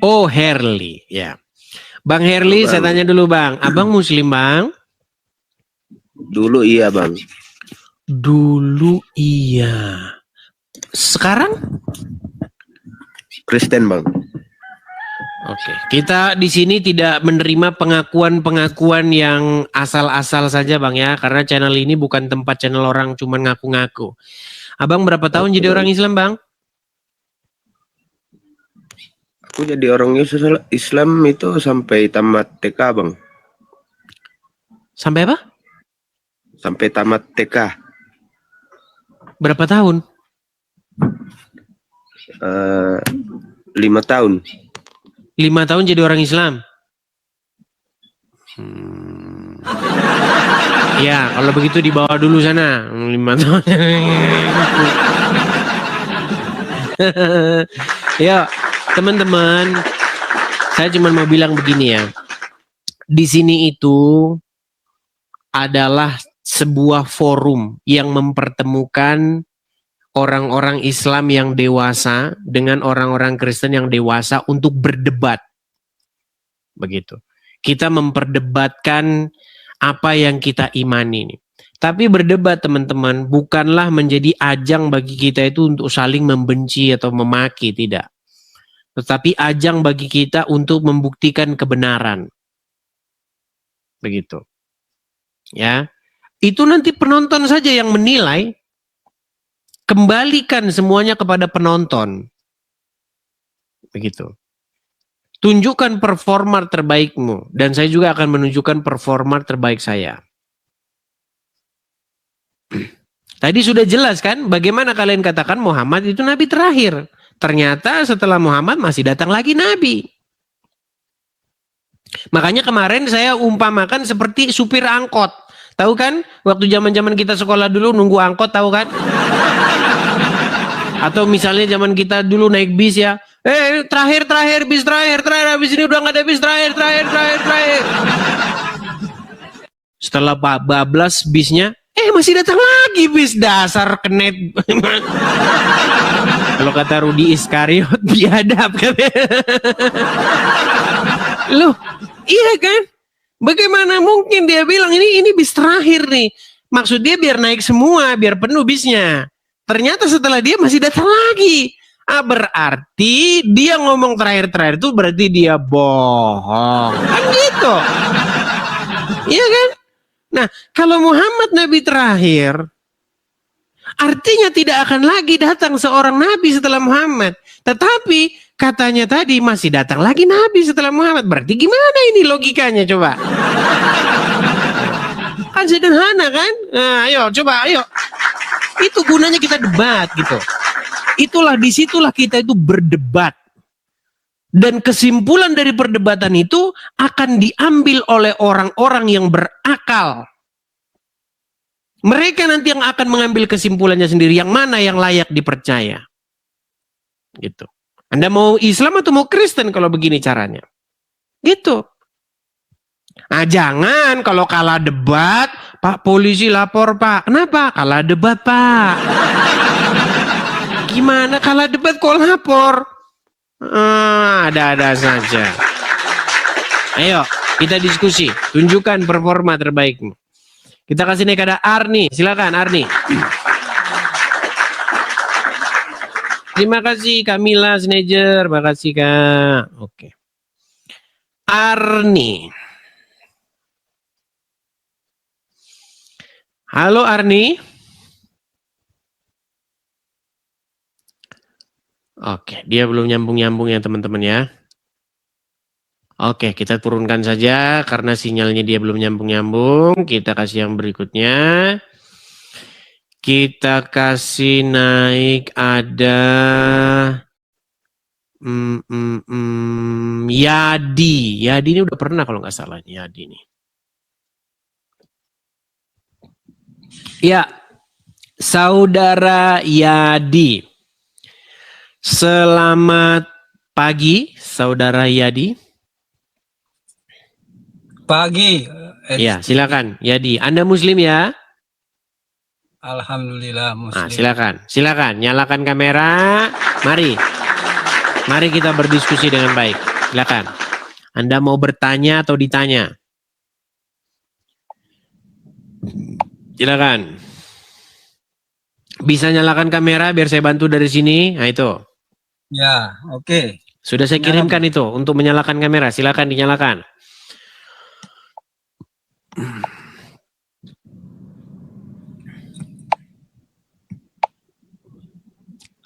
Oh, Herli, ya. Bang Herli, saya tanya dulu Bang. Abang Muslim Bang? Dulu iya Bang. Dulu iya. Sekarang? Kristen Bang. Oke, kita di sini tidak menerima pengakuan-pengakuan yang asal-asal saja Bang ya, karena channel ini bukan tempat channel orang cuma ngaku-ngaku. Abang berapa tahun jadi orang Islam Bang? Aku jadi orang Islam itu sampai tamat TK Bang. Sampai apa? Sampai tamat TK. Berapa tahun? 5 tahun. 5 tahun jadi orang Islam. Ya, kalau begitu dibawa dulu sana. 5 tahun. Ya, teman-teman, saya cuma mau bilang begini ya. Di sini itu adalah sebuah forum yang mempertemukan orang-orang Islam yang dewasa dengan orang-orang Kristen yang dewasa untuk berdebat. Begitu. Kita memperdebatkan apa yang kita imani. Tapi berdebat teman-teman bukanlah menjadi ajang bagi kita itu untuk saling membenci atau memaki, tidak. Tetapi ajang bagi kita untuk membuktikan kebenaran. Begitu. Ya. Itu nanti penonton saja yang menilai. Kembalikan semuanya kepada penonton. Begitu. Tunjukkan performa terbaikmu. Dan saya juga akan menunjukkan performa terbaik saya. Tadi sudah jelas kan bagaimana kalian katakan Muhammad itu nabi terakhir. Ternyata setelah Muhammad masih datang lagi nabi. Makanya kemarin saya umpamakan seperti supir angkot. Tahu kan? Waktu zaman-zaman kita sekolah dulu nunggu angkot, tahu kan? Atau misalnya zaman kita dulu naik bis ya, terakhir bis terakhir habis ini udah nggak ada bis terakhir. Setelah bablas bisnya, masih datang lagi bis, dasar kenet. Kalau kata Rudi Iskariot, biadab kan. Loh, iya kan? Bagaimana mungkin dia bilang ini bis terakhir nih? Maksud dia biar naik semua, biar penuh bisnya. Ternyata setelah dia masih datang lagi. Berarti dia ngomong terakhir itu berarti dia bohong. Kan gitu. Iya kan? Nah, kalau Muhammad Nabi terakhir, artinya tidak akan lagi datang seorang Nabi setelah Muhammad. Tetapi katanya tadi masih datang lagi Nabi setelah Muhammad. Berarti gimana ini logikanya coba? Kan sederhana kan? Nah, ayo. Itu gunanya kita debat gitu. Disitulah kita itu berdebat. Dan kesimpulan dari perdebatan itu akan diambil oleh orang-orang yang berakal. Mereka nanti yang akan mengambil kesimpulannya sendiri, yang mana yang layak dipercaya. Gitu. Anda mau Islam atau mau Kristen kalau begini caranya? Gitu. Nah, jangan kalau kalah debat, Pak polisi lapor Pak. Kenapa? Kalah debat Pak. Gimana kalah debat kok lapor? Ada-ada saja. Ayo, kita diskusi. Tunjukkan performa terbaikmu. Kita kasih naik ada Arni. Silakan Arni. Terima kasih Kamila Snejer. Makasih Kak. Oke. Arni. Halo Arni. Oke, dia belum nyambung-nyambung ya teman-teman ya. Oke, kita turunkan saja karena sinyalnya dia belum nyambung-nyambung. Kita kasih yang berikutnya. Kita kasih naik ada Yadi. Yadi ini udah pernah kalau nggak salah Yadi ini. Ya, Saudara Yadi. Selamat pagi, Saudara Yadi. Pagi. Ya, silakan Yadi. Anda Muslim ya? Alhamdulillah Muslim. Silakan. Nyalakan kamera. Mari kita berdiskusi dengan baik. Silakan. Anda mau bertanya atau ditanya? Silakan. Bisa nyalakan kamera biar saya bantu dari sini. Nah itu. Ya, oke. Sudah saya kirimkan itu untuk menyalakan kamera. Silakan dinyalakan.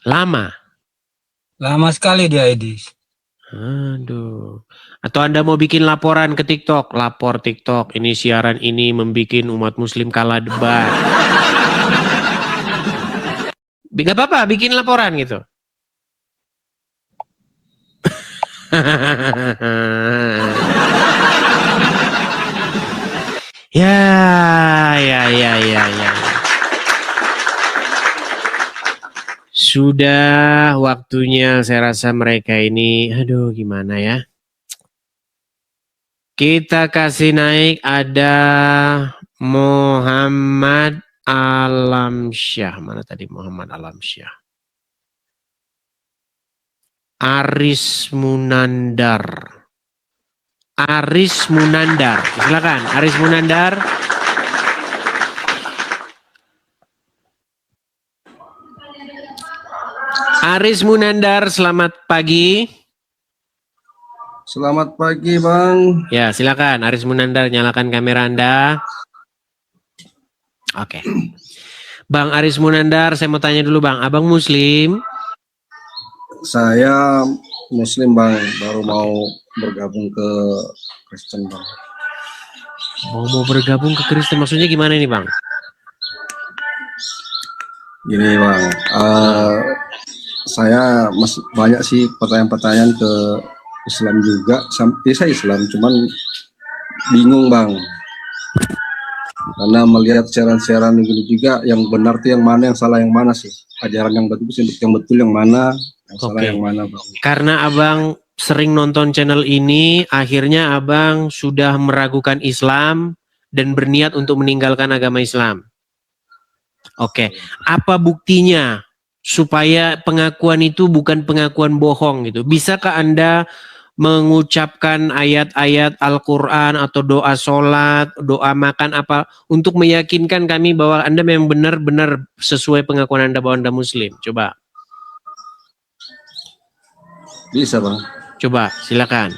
Lama sekali dia Edis. Aduh. Atau Anda mau bikin laporan ke TikTok? Lapor TikTok. Ini siaran ini membuat umat Muslim kalah debat. Gak apa-apa, bikin laporan gitu. Ya. Sudah waktunya saya rasa mereka ini, aduh gimana ya. Kita kasih naik ada Muhammad Alamsyah. Mana tadi Muhammad Alamsyah? Aris Munandar. Silakan Aris Munandar. Aris Munandar, selamat pagi. Selamat pagi Bang. Ya silakan Aris Munandar, nyalakan kamera Anda. Oke. Bang Aris Munandar, saya mau tanya dulu Bang, Abang Muslim? Saya Muslim Bang, baru mau bergabung ke Kristen Bang. Mau bergabung ke Kristen, maksudnya gimana ini Bang? Gini Bang, saya masih banyak sih pertanyaan-pertanyaan ke Islam juga. Saya Islam, cuman bingung Bang. Karena melihat siaran-siaran begini juga, yang benar tuh yang mana, yang salah yang mana sih? Ajaran yang betul yang mana, yang salah yang mana, Bang? Karena abang sering nonton channel ini, akhirnya abang sudah meragukan Islam dan berniat untuk meninggalkan agama Islam. Oke, apa buktinya supaya pengakuan itu bukan pengakuan bohong gitu? Bisakah Anda mengucapkan ayat-ayat Al-Quran atau doa sholat, doa makan apa untuk meyakinkan kami bahwa Anda memang benar-benar sesuai pengakuan Anda bahwa Anda Muslim? Coba. Bisa, Bang. Coba, silakan.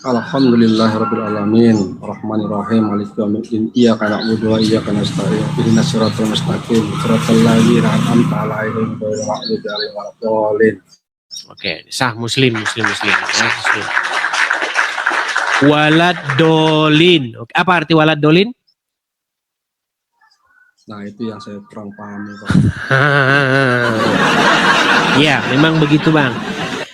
Alhamdulillahirabbil alamin, Rahmanirrahim, Maliki yaumiddin, Iyyaka na'budu wa iyyaka nasta'in, ihdinas siratal mustaqim, siratal ladzina an'amta 'alaihim ghairil maghdubi 'alaihim waladdallin. Oke, sah muslim ya, muslim. Walad dolin. Oke, apa arti walad dolin? Nah, itu yang saya kurang paham, Bang. Ya, memang begitu, Bang.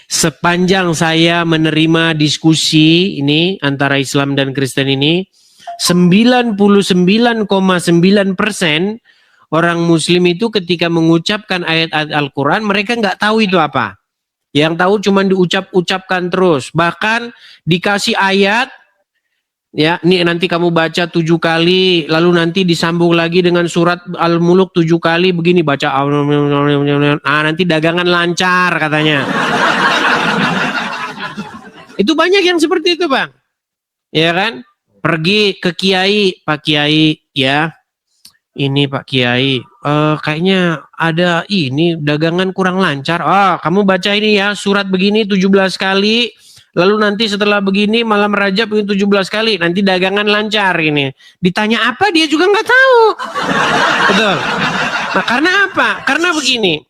Sepanjang saya menerima diskusi ini antara Islam dan Kristen ini, 99,9% orang Muslim itu ketika mengucapkan ayat-ayat Al-Quran, mereka nggak tahu itu apa. Yang tahu cuma diucap-ucapkan terus. Bahkan dikasih ayat, ya, ini nanti kamu baca 7 kali, lalu nanti disambung lagi dengan surat Al-Muluk 7 kali, begini baca, nanti dagangan lancar katanya. Itu banyak yang seperti itu, Bang. Ya kan? Pergi ke kiai, Pak Kiai, ya. Ini Pak Kiai, kayaknya ada ini dagangan kurang lancar. Kamu baca ini ya, surat begini 17 kali, lalu nanti setelah begini malam Rajab ini 17 kali, nanti dagangan lancar ini. Ditanya apa dia juga nggak tahu. Betul. Nah, karena apa? Karena begini.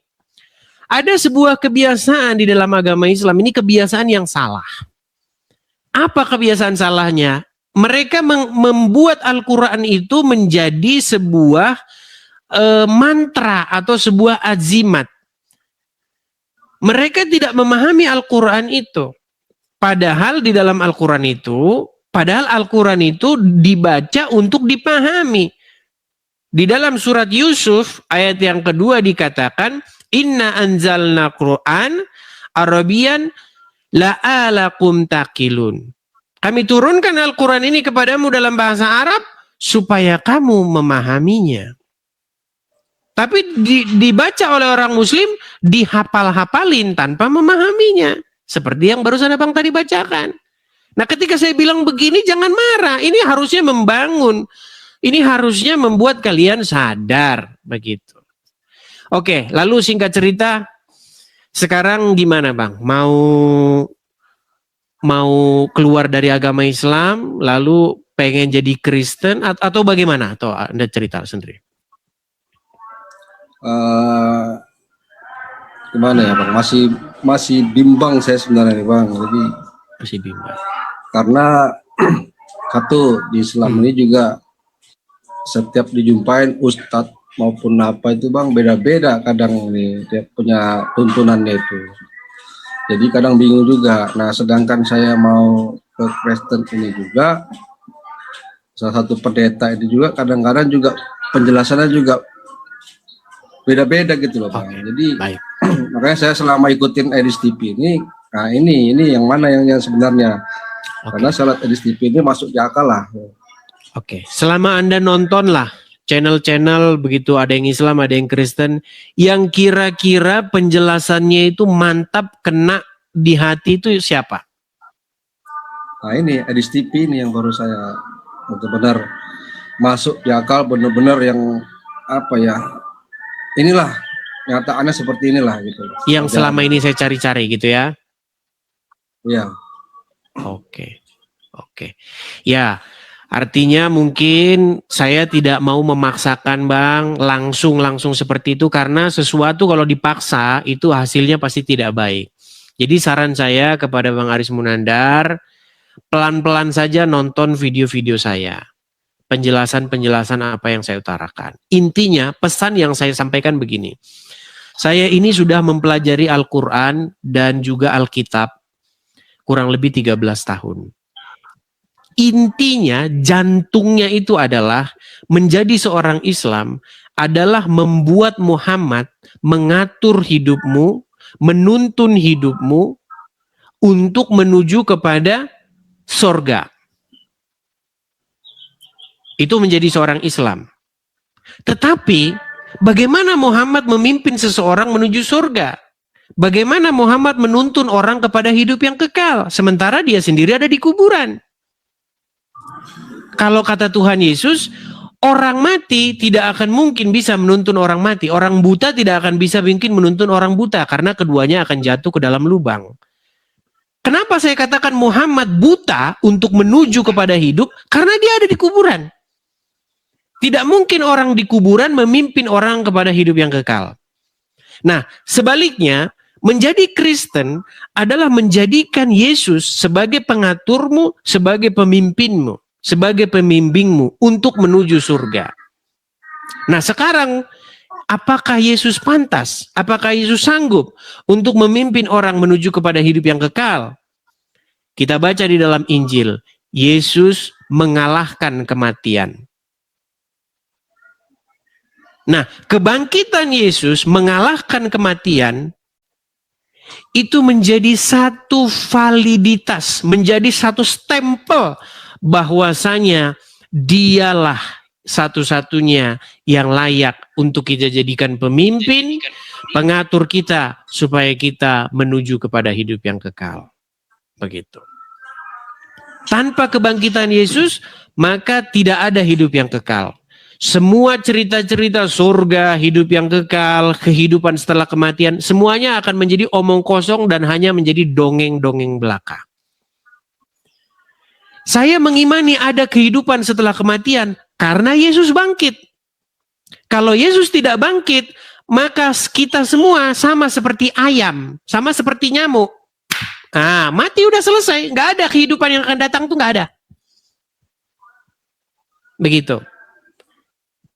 Ada sebuah kebiasaan di dalam agama Islam, ini kebiasaan yang salah. Apa kebiasaan salahnya? Mereka membuat Al-Quran itu menjadi sebuah mantra atau sebuah azimat. Mereka tidak memahami Al-Quran itu. Padahal di dalam Al-Quran itu, dibaca untuk dipahami. Di dalam surat Yusuf, ayat yang kedua dikatakan, Inna anzalna Quran Arabian la'alakum taqilun. Kami turunkan Al-Quran ini kepadamu dalam bahasa Arab supaya kamu memahaminya. Tapi dibaca oleh orang Muslim, dihafal-hafalin tanpa memahaminya. Seperti yang barusan abang tadi bacakan. Nah, ketika saya bilang begini, jangan marah. Ini harusnya membangun. Ini harusnya membuat kalian sadar. Begitu. Oke, lalu singkat cerita, sekarang gimana, Bang? Mau keluar dari agama Islam, lalu pengen jadi Kristen atau bagaimana? Atau Anda cerita sendiri? Gimana ya, Bang? Masih bimbang saya sebenarnya, Bang. Jadi masih bimbang. Karena satu di Islam ini juga setiap dijumpain ustadz maupun apa itu, Bang, beda-beda kadang nih dia punya tuntunannya itu. Jadi kadang bingung juga. Nah, sedangkan saya mau ke Kristen ini juga, salah satu pendeta ini juga kadang-kadang juga penjelasannya juga beda-beda gitu loh, Bang. Jadi makanya saya selama ikutin Edis TV ini, nah ini yang mana yang sebenarnya. Karena salat Edis TV ini masuk di akal lah. Oke, selama Anda nonton lah channel-channel begitu, ada yang Islam, ada yang Kristen, yang kira-kira penjelasannya itu mantap, kena di hati itu siapa? Nah ini Edis TV ini yang baru saya benar-benar masuk di akal, benar-benar yang apa ya, inilah nyataannya seperti inilah gitu. Yang selama ini saya cari-cari gitu ya? Iya. Oke. Ya. Artinya mungkin saya tidak mau memaksakan, Bang, langsung seperti itu, karena sesuatu kalau dipaksa itu hasilnya pasti tidak baik. Jadi saran saya kepada Bang Aris Munandar, pelan-pelan saja nonton video-video saya. Penjelasan-penjelasan apa yang saya utarakan. Intinya pesan yang saya sampaikan begini. Saya ini sudah mempelajari Al-Quran dan juga Alkitab kurang lebih 13 tahun. intinya, jantungnya itu adalah menjadi seorang Islam adalah membuat Muhammad mengatur hidupmu, menuntun hidupmu untuk menuju kepada sorga. Itu menjadi seorang Islam. Tetapi bagaimana Muhammad memimpin seseorang menuju surga? Bagaimana Muhammad menuntun orang kepada hidup yang kekal sementara dia sendiri ada di kuburan? Kalau kata Tuhan Yesus, orang mati tidak akan mungkin bisa menuntun orang mati. Orang buta tidak akan bisa mungkin menuntun orang buta karena keduanya akan jatuh ke dalam lubang. Kenapa saya katakan Muhammad buta untuk menuju kepada hidup? Karena dia ada di kuburan. Tidak mungkin orang di kuburan memimpin orang kepada hidup yang kekal. Nah, sebaliknya, menjadi Kristen adalah menjadikan Yesus sebagai pengaturmu, sebagai pemimpinmu, sebagai pembimbingmu untuk menuju surga. Nah, sekarang apakah Yesus pantas? Apakah Yesus sanggup untuk memimpin orang menuju kepada hidup yang kekal? Kita baca di dalam Injil, Yesus mengalahkan kematian. Nah, kebangkitan Yesus mengalahkan kematian itu menjadi satu validitas, menjadi satu stempel bahwasanya dialah satu-satunya yang layak untuk kita jadikan pemimpin, pengatur kita supaya kita menuju kepada hidup yang kekal. Begitu. Tanpa kebangkitan Yesus, maka tidak ada hidup yang kekal. Semua cerita-cerita surga, hidup yang kekal, kehidupan setelah kematian, semuanya akan menjadi omong kosong dan hanya menjadi dongeng-dongeng belaka. Saya mengimani ada kehidupan setelah kematian karena Yesus bangkit. Kalau Yesus tidak bangkit, maka kita semua sama seperti ayam, sama seperti nyamuk. Ah, mati udah selesai, nggak ada kehidupan yang akan datang tuh nggak ada. Begitu.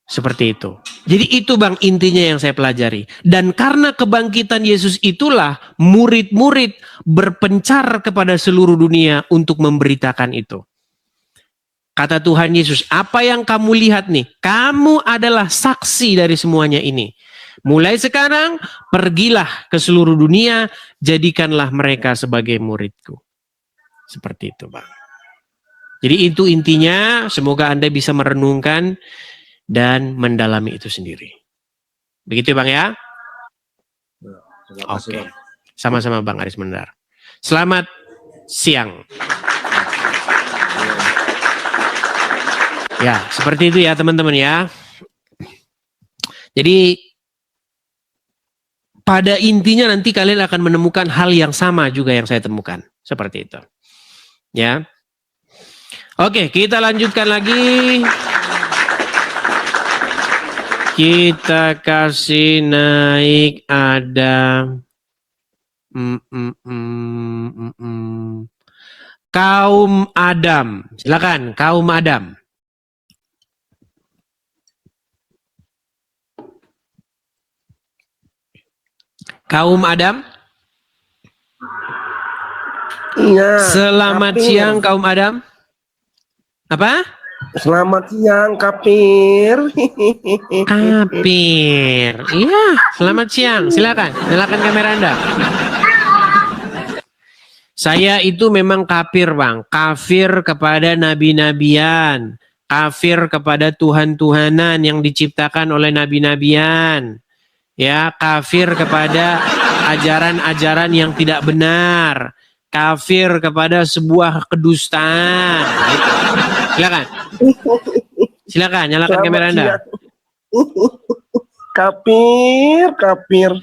Seperti itu. Jadi itu Bang intinya yang saya pelajari. Dan karena kebangkitan Yesus itulah murid-murid berpencar kepada seluruh dunia untuk memberitakan itu. Kata Tuhan Yesus, apa yang kamu lihat nih? Kamu adalah saksi dari semuanya ini. Mulai sekarang pergilah ke seluruh dunia, jadikanlah mereka sebagai muridku. Seperti itu Bang. Jadi itu intinya, semoga Anda bisa merenungkan dan mendalami itu sendiri. Begitu Bang ya? Oke. Sama-sama Bang Aris Mendar. Selamat siang. Ya, seperti itu ya teman-teman ya. Jadi pada intinya nanti kalian akan menemukan hal yang sama juga yang saya temukan. Seperti itu. Ya. Oke, kita lanjutkan lagi. Kita kasih naik ada kaum Adam. Silakan kaum Adam. Kaum Adam. Iya. Selamat siang kaum Adam. Apa? Selamat siang, Kapir. Kapir. Iya, selamat siang. Silakan, nyalakan kamera Anda. Saya itu memang kafir, Bang. Kafir kepada nabi-nabian. Kafir kepada Tuhan-Tuhanan yang diciptakan oleh nabi-nabian. Ya, kafir kepada ajaran-ajaran yang tidak benar. Kafir kepada sebuah kedustaan. Gitu. Silakan. Silakan, nyalakan kamera Anda. Kapir.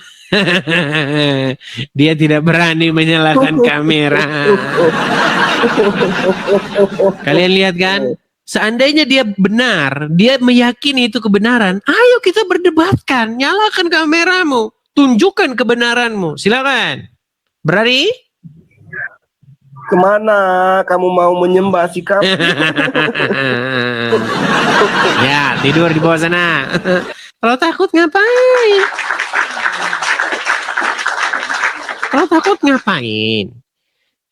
Dia tidak berani menyalakan kamera. Kalian lihat kan? Seandainya dia benar, dia meyakini itu kebenaran, ayo kita berdebatkan, nyalakan kameramu, tunjukkan kebenaranmu. Silakan. Berani? Kemana kamu mau menyembah si Kapir? Ya, tidur di bawah sana. Kalau takut ngapain? Kalau takut ngapain?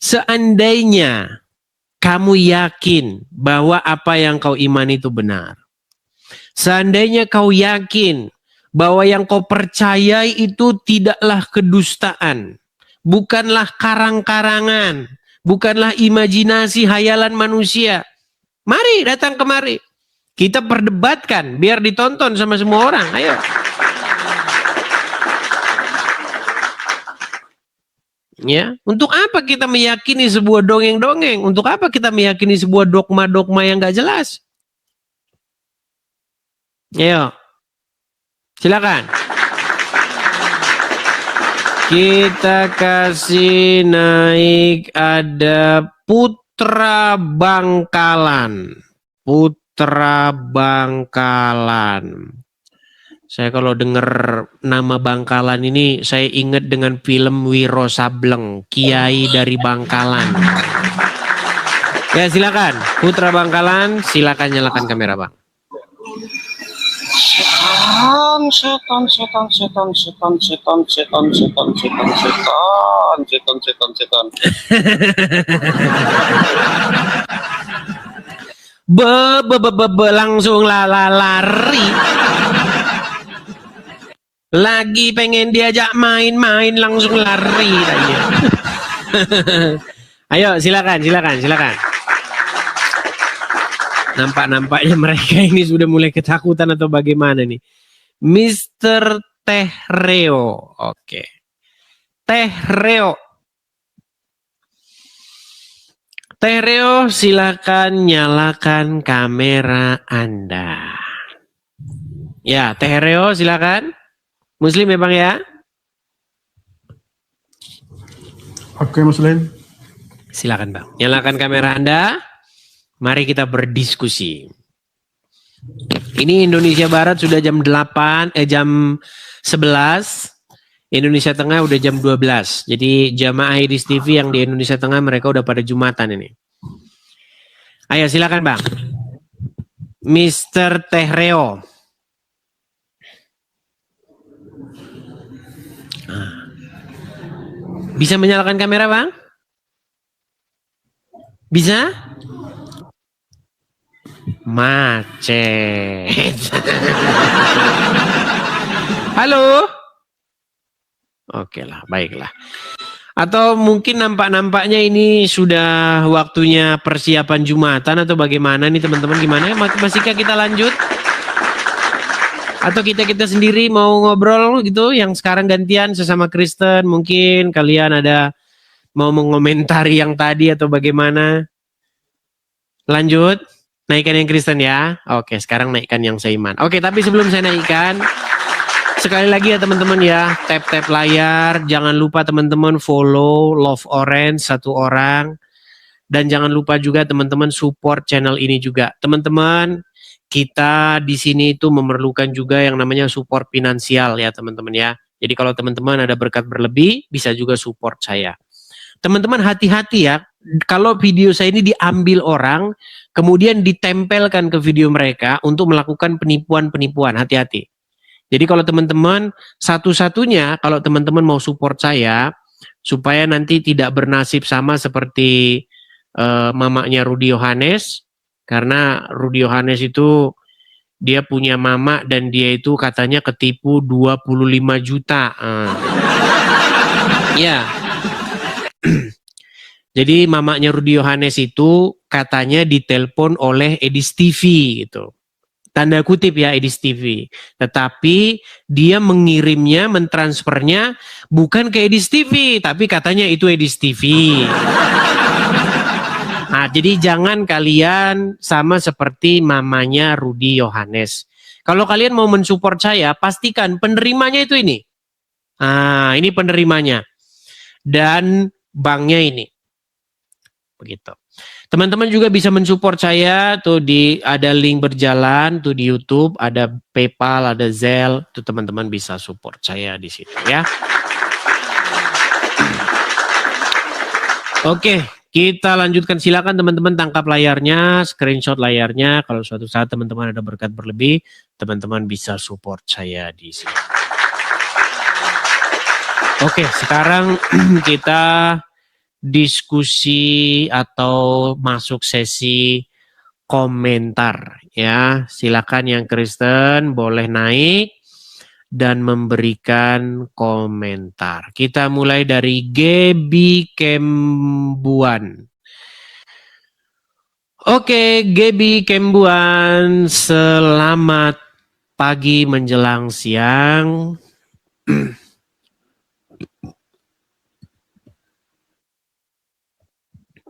Seandainya kamu yakin bahwa apa yang kau imani itu benar. Seandainya kau yakin bahwa yang kau percayai itu tidaklah kedustaan, bukanlah karang-karangan, bukanlah imajinasi hayalan manusia, mari datang kemari. Kita perdebatkan biar ditonton sama semua orang. Ayo. Ya, untuk apa kita meyakini sebuah dongeng-dongeng? Untuk apa kita meyakini sebuah dogma-dogma yang gak jelas? Ayo. Silakan. Kita kasih naik, ada Putra Bangkalan. Putra Bangkalan. Saya kalau dengar nama Bangkalan ini, saya ingat dengan film Wiro Sableng, Kiai dari Bangkalan. Ya silakan, Putra Bangkalan, silakan nyalakan kamera Bang. Langsung lari. Lagi pengen diajak main-main langsung lari tanya. Ayo silakan. Nampaknya mereka ini sudah mulai ketakutan atau bagaimana nih? Mr. Teh Reo. Oke. Teh Reo. Teh Reo, silakan nyalakan kamera Anda. Ya, Teh Reo silakan. Muslim ya Bang ya? Oke Muslim. Silakan Bang. Nyalakan kamera Anda. Mari kita berdiskusi. Ini Indonesia Barat sudah jam 11. Indonesia Tengah udah jam 12. Jadi jamaah Idis TV yang di Indonesia Tengah mereka udah pada Jumatan ini. Ayo silakan Bang. Mr. Teh Reo. Bisa menyalakan kamera Bang? Bisa? Macet. Halo? Oke lah, baiklah. Atau mungkin nampaknya ini sudah waktunya persiapan Jumatan atau bagaimana nih teman-teman, gimana? Masihkah kita lanjut? Atau kita sendiri mau ngobrol gitu, yang sekarang gantian sesama Kristen, mungkin kalian ada mau mengomentari yang tadi atau bagaimana? Lanjut, naikkan yang Kristen ya. Oke, sekarang naikkan yang seiman. Oke, tapi sebelum saya naikkan, sekali lagi ya teman-teman ya, tap layar, jangan lupa teman-teman follow Love Orange 1 orang, dan jangan lupa juga teman-teman support channel ini juga. Teman-teman, kita di sini itu memerlukan juga yang namanya support finansial ya teman-teman ya. Jadi kalau teman-teman ada berkat berlebih, bisa juga support saya. Teman-teman hati-hati ya, kalau video saya ini diambil orang, kemudian ditempelkan ke video mereka untuk melakukan penipuan-penipuan, hati-hati. Jadi kalau teman-teman, satu-satunya kalau teman-teman mau support saya, supaya nanti tidak bernasib sama seperti mamanya Rudy Yohanes, karena Rudy Yohanes itu dia punya mama dan dia itu katanya ketipu 25 juta. Ya. Jadi mamanya Rudy Yohanes itu katanya ditelepon oleh Idis TV gitu. Tanda kutip ya Idis TV. Tetapi dia mengirimnya, mentransfernya bukan ke Idis TV, tapi katanya itu Idis TV. Nah, jadi jangan kalian sama seperti mamanya Rudy Yohanes. Kalau kalian mau mensupport saya, pastikan penerimanya itu ini. Nah, ini penerimanya. Dan banknya ini. Begitu. Teman-teman juga bisa mensupport saya, tuh ada link berjalan, tuh di YouTube, ada PayPal, ada Zelle, tuh teman-teman bisa support saya di situ ya. Oke. Kita lanjutkan, silakan teman-teman tangkap layarnya, screenshot layarnya. Kalau suatu saat teman-teman ada berkat berlebih, teman-teman bisa support saya di sini. Oke, sekarang kita diskusi atau masuk sesi komentar ya. Silakan yang Kristen boleh naik dan memberikan komentar. Kita mulai dari Gebi Kembuan. Oke, Gebi Kembuan, selamat pagi menjelang siang.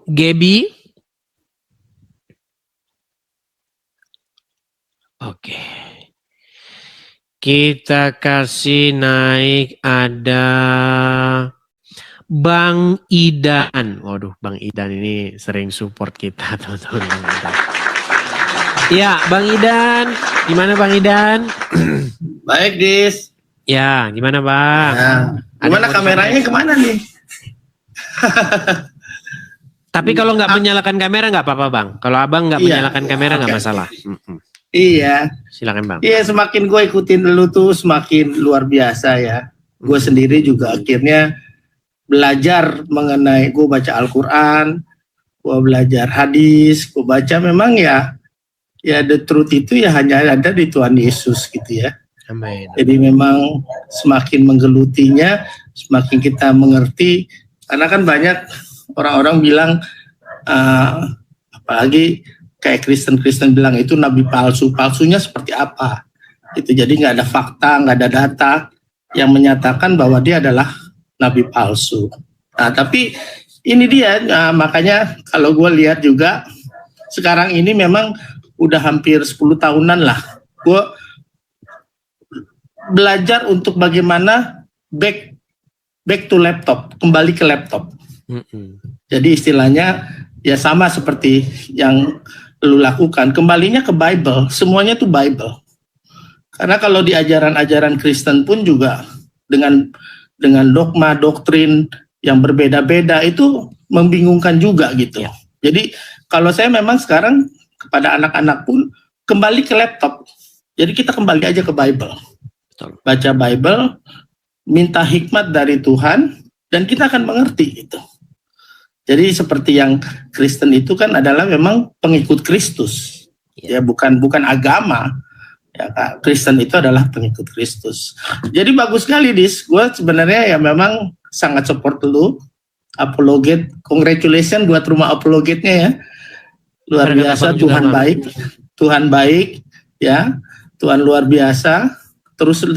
Gebi. Oke. Kita kasih naik ada Bang Idan. Waduh, Bang Idan ini sering support kita, teman-teman. Ya, Bang Idan. Gimana Bang Idan? Baik, Dis. Ya, gimana Bang? Ya. Gimana kameranya kemana nih? Tapi kalau nggak menyalakan kamera nggak apa-apa Bang. Kalau Abang nggak menyalakan kamera nggak masalah. Iya. Silakan Bang. Iya, semakin gue ikutin lu tuh semakin luar biasa ya. Gue sendiri juga akhirnya belajar mengenai, gue baca Al-Quran, gue belajar hadis, gue baca memang ya the truth itu ya hanya ada di Tuhan Yesus gitu ya. Amin. Jadi memang semakin menggelutinya, semakin kita mengerti. Karena kan banyak orang-orang bilang, apalagi kayak Kristen bilang itu nabi palsu. Palsunya seperti apa? Itu jadi nggak ada fakta, nggak ada data yang menyatakan bahwa dia adalah nabi palsu. Nah, tapi ini dia, makanya kalau gue lihat juga sekarang ini memang udah hampir 10 tahunan lah. Gue belajar untuk bagaimana back to laptop, kembali ke laptop. Jadi istilahnya ya sama seperti yang lu lakukan, kembalinya ke Bible, semuanya tuh Bible. Karena kalau di ajaran-ajaran Kristen pun juga dengan dogma, doktrin yang berbeda-beda itu membingungkan juga gitu. Jadi kalau saya memang sekarang kepada anak-anak pun kembali ke laptop. Jadi kita kembali aja ke Bible. Baca Bible, minta hikmat dari Tuhan, dan kita akan mengerti gitu. Jadi seperti yang Kristen itu kan adalah memang pengikut Kristus, ya bukan agama. Ya, Kristen itu adalah pengikut Kristus. Jadi bagus sekali, Dis. Gue sebenarnya ya memang sangat support lu, apologet. Congratulations buat rumah apologetnya ya. Luar biasa, Tuhan baik, Tuhan baik, ya, Tuhan luar biasa.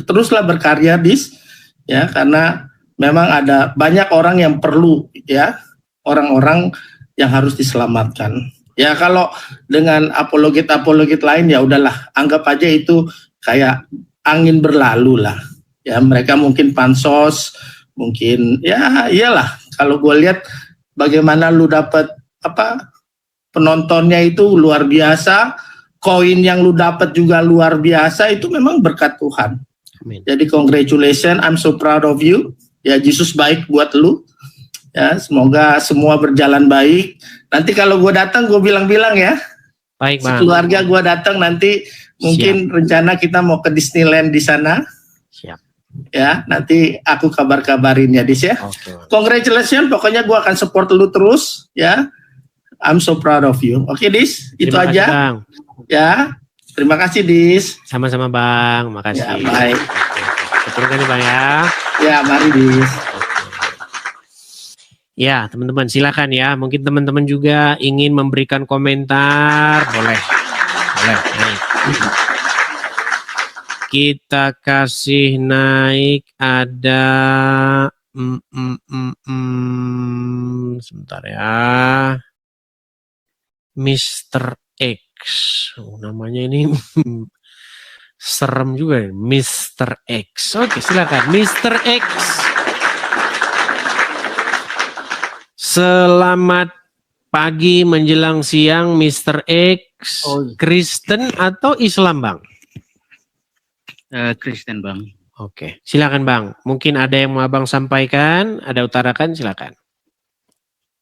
Teruslah berkarya, Dis, ya, karena memang ada banyak orang yang perlu, ya, orang-orang yang harus diselamatkan. Ya kalau dengan apologet lain ya udahlah, anggap aja itu kayak angin berlalu lah. Ya mereka mungkin pansos, mungkin ya iyalah. Kalau gue lihat bagaimana lu dapat penontonnya itu luar biasa, koin yang lu dapat juga luar biasa, itu memang berkat Tuhan. Amin. Jadi congratulations, I'm so proud of you. Ya Yesus baik buat lu. Ya, semoga semua berjalan baik. Nanti kalau gue datang, gue bilang-bilang ya. Baik, Bang. Keluarga gue datang nanti, mungkin rencana kita mau ke Disneyland di sana. Siap. Ya, nanti aku kabar-kabarin ya, Dis ya. Okay. Congratulations, pokoknya gue akan support lu terus, ya. I'm so proud of you. Oke, Dis, itu aja. Kasih, Bang. Ya, terima kasih, Dis. Sama-sama, Bang. Makasih. Ya, baik. Betul kan, Bang ya? Ya, mari, Dis. Ya, teman-teman silakan ya. Mungkin teman-teman juga ingin memberikan komentar, boleh. Naik. Kita kasih naik ada sebentar ya. Mr. X. Namanya ini serem juga ya. Mr. X. Oke, silakan Mr. X. Selamat pagi menjelang siang, Mr. X. Kristen atau Islam, Bang? Kristen, Bang. Oke, silakan, Bang. Mungkin ada yang mau Abang sampaikan, ada utarakan, silakan.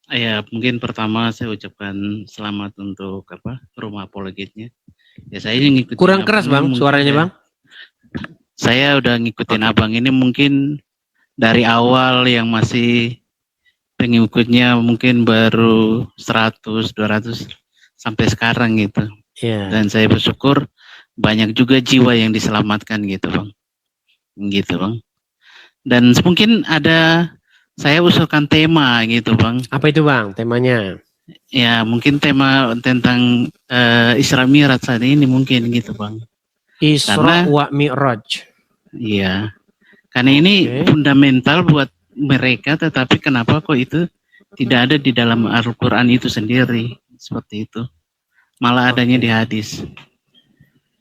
Ya, mungkin pertama saya ucapkan selamat untuk rumah apologetnya. Ya, saya ngikutin. Kurang keras, Bang, suaranya, Bang. Saya udah ngikutin Abang ini mungkin dari awal yang masih pengikutnya mungkin baru 100, 200 sampai sekarang gitu. Dan saya bersyukur banyak juga jiwa yang diselamatkan gitu Bang. Gitu Bang. Dan mungkin saya usulkan tema gitu Bang. Apa itu Bang temanya? Ya mungkin tema tentang Isra Mi'raj saat ini mungkin gitu Bang. Isra wa Mi'raj. Iya. Karena ini fundamental buat mereka, tetapi kenapa kok itu tidak ada di dalam Al-Quran itu sendiri seperti itu, malah adanya di hadis.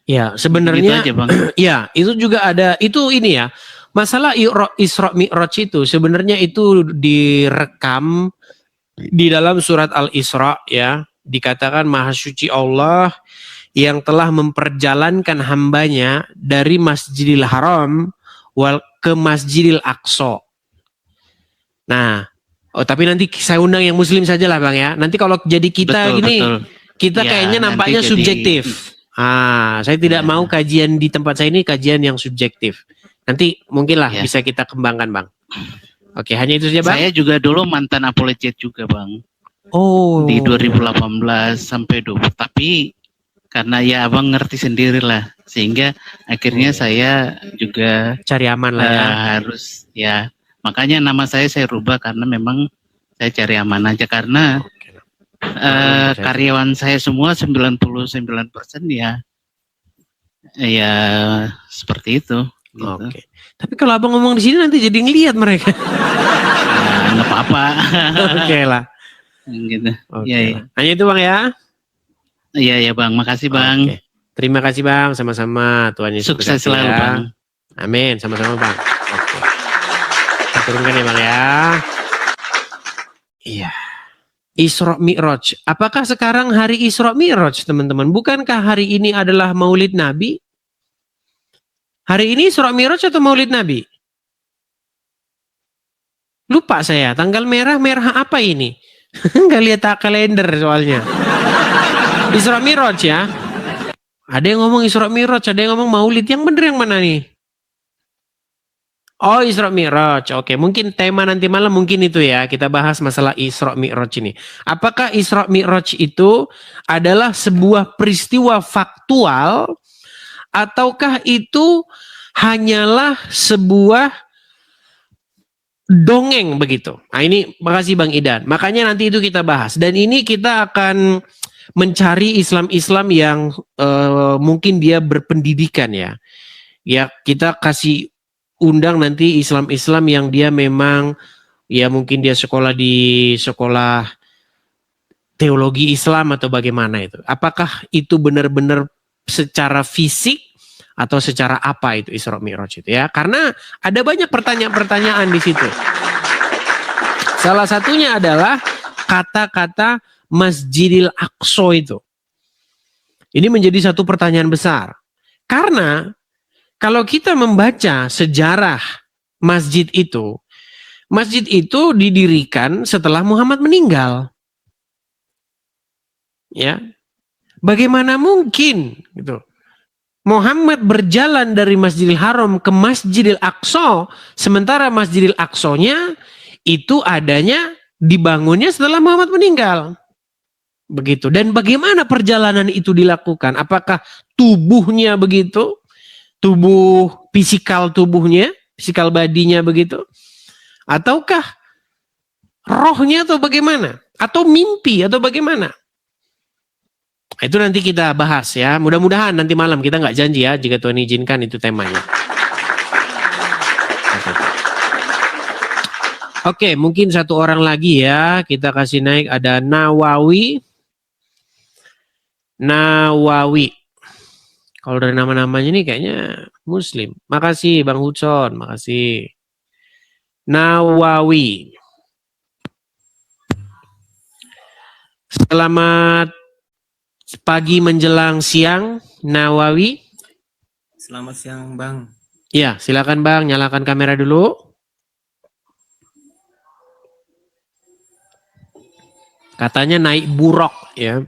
Ya sebenarnya Gitu aja, Bang. ya itu juga ada itu ini ya masalah Isra Mi'raj itu sebenarnya itu direkam di dalam surat Al-Isra ya, dikatakan Maha Suci Allah yang telah memperjalankan hambanya dari Masjidil Haram ke Masjidil Aqsa. Nah, tapi nanti saya undang yang Muslim saja lah Bang ya. Nanti kalau jadi kita kita Ya, kayaknya nampaknya nanti jadi- subjektif. Saya tidak mau kajian di tempat saya ini kajian yang subjektif. Nanti mungkinlah bisa kita kembangkan Bang. Oke, hanya itu saja Bang. Saya juga dulu mantan apologet juga Bang. Oh. Di 2018 sampai 20. Tapi karena ya Abang ngerti sendirilah, sehingga akhirnya saya juga cari aman lah ya. Harus ya. Makanya nama saya rubah karena memang saya cari aman aja, karena karyawan saya semua 99% ya seperti itu. Gitu. Oke. Tapi kalau Abang ngomong di sini nanti jadi ngelihat mereka. Nggak apa-apa. Oke lah. Gitu. Oke Iya, iya. lah. Hanya itu Bang ya. Iya ya Bang, makasih Bang. Oke. Terima kasih Bang, sama-sama. Tuhan Yesus Sukses berkati selalu, ya. Bang. Amin, sama-sama Bang. Oke. Kita turunkan ya Bang ya. Iya. Isra Mi'raj. Apakah sekarang hari Isra Mi'raj teman-teman? Bukankah hari ini adalah Maulid Nabi? Hari ini Isra Mi'raj atau Maulid Nabi? Lupa saya, tanggal merah apa ini? Nggak lihat kalender soalnya. Isra Mi'raj ya. Ada yang ngomong Isra Mi'raj, ada yang ngomong Maulid. Yang bener yang mana nih? Oh, Isra Mi'raj. Oke, mungkin tema nanti malam mungkin itu ya. Kita bahas masalah Isra Mi'raj ini. Apakah Isra Mi'raj itu adalah sebuah peristiwa faktual ataukah itu hanyalah sebuah dongeng begitu? Nah, ini makasih Bang Idan. Makanya nanti itu kita bahas. Dan ini kita akan mencari Islam-Islam yang mungkin dia berpendidikan ya. Ya, kita kasih undang nanti Islam-Islam yang dia memang ya mungkin dia sekolah di sekolah teologi Islam atau bagaimana itu. Apakah itu benar-benar secara fisik atau secara apa itu Isra Mi'raj itu ya? Karena ada banyak pertanyaan-pertanyaan di situ. Salah satunya adalah kata-kata Masjidil Aqsa itu. Ini menjadi satu pertanyaan besar. Karena kalau kita membaca sejarah masjid itu didirikan setelah Muhammad meninggal. Ya. Bagaimana mungkin gitu? Muhammad berjalan dari Masjidil Haram ke Masjidil Aqsa, sementara Masjidil Aqsa-nya itu adanya dibangunnya setelah Muhammad meninggal. Begitu. Dan bagaimana perjalanan itu dilakukan? Apakah tubuhnya begitu? Tubuh fisikal tubuhnya, fisikal badinya begitu? Ataukah rohnya atau bagaimana? Atau mimpi atau bagaimana? Itu nanti kita bahas ya. Mudah-mudahan nanti malam, kita nggak janji ya, jika Tuhan izinkan itu temanya. Oke, mungkin satu orang lagi ya, kita kasih naik, ada Nawawi. Kalau dari nama-namanya ini kayaknya Muslim. Makasih Bang Hudson, makasih. Nawawi. Selamat pagi menjelang siang, Nawawi. Selamat siang, Bang. Ya, silakan Bang, nyalakan kamera dulu. Katanya naik buruk ya.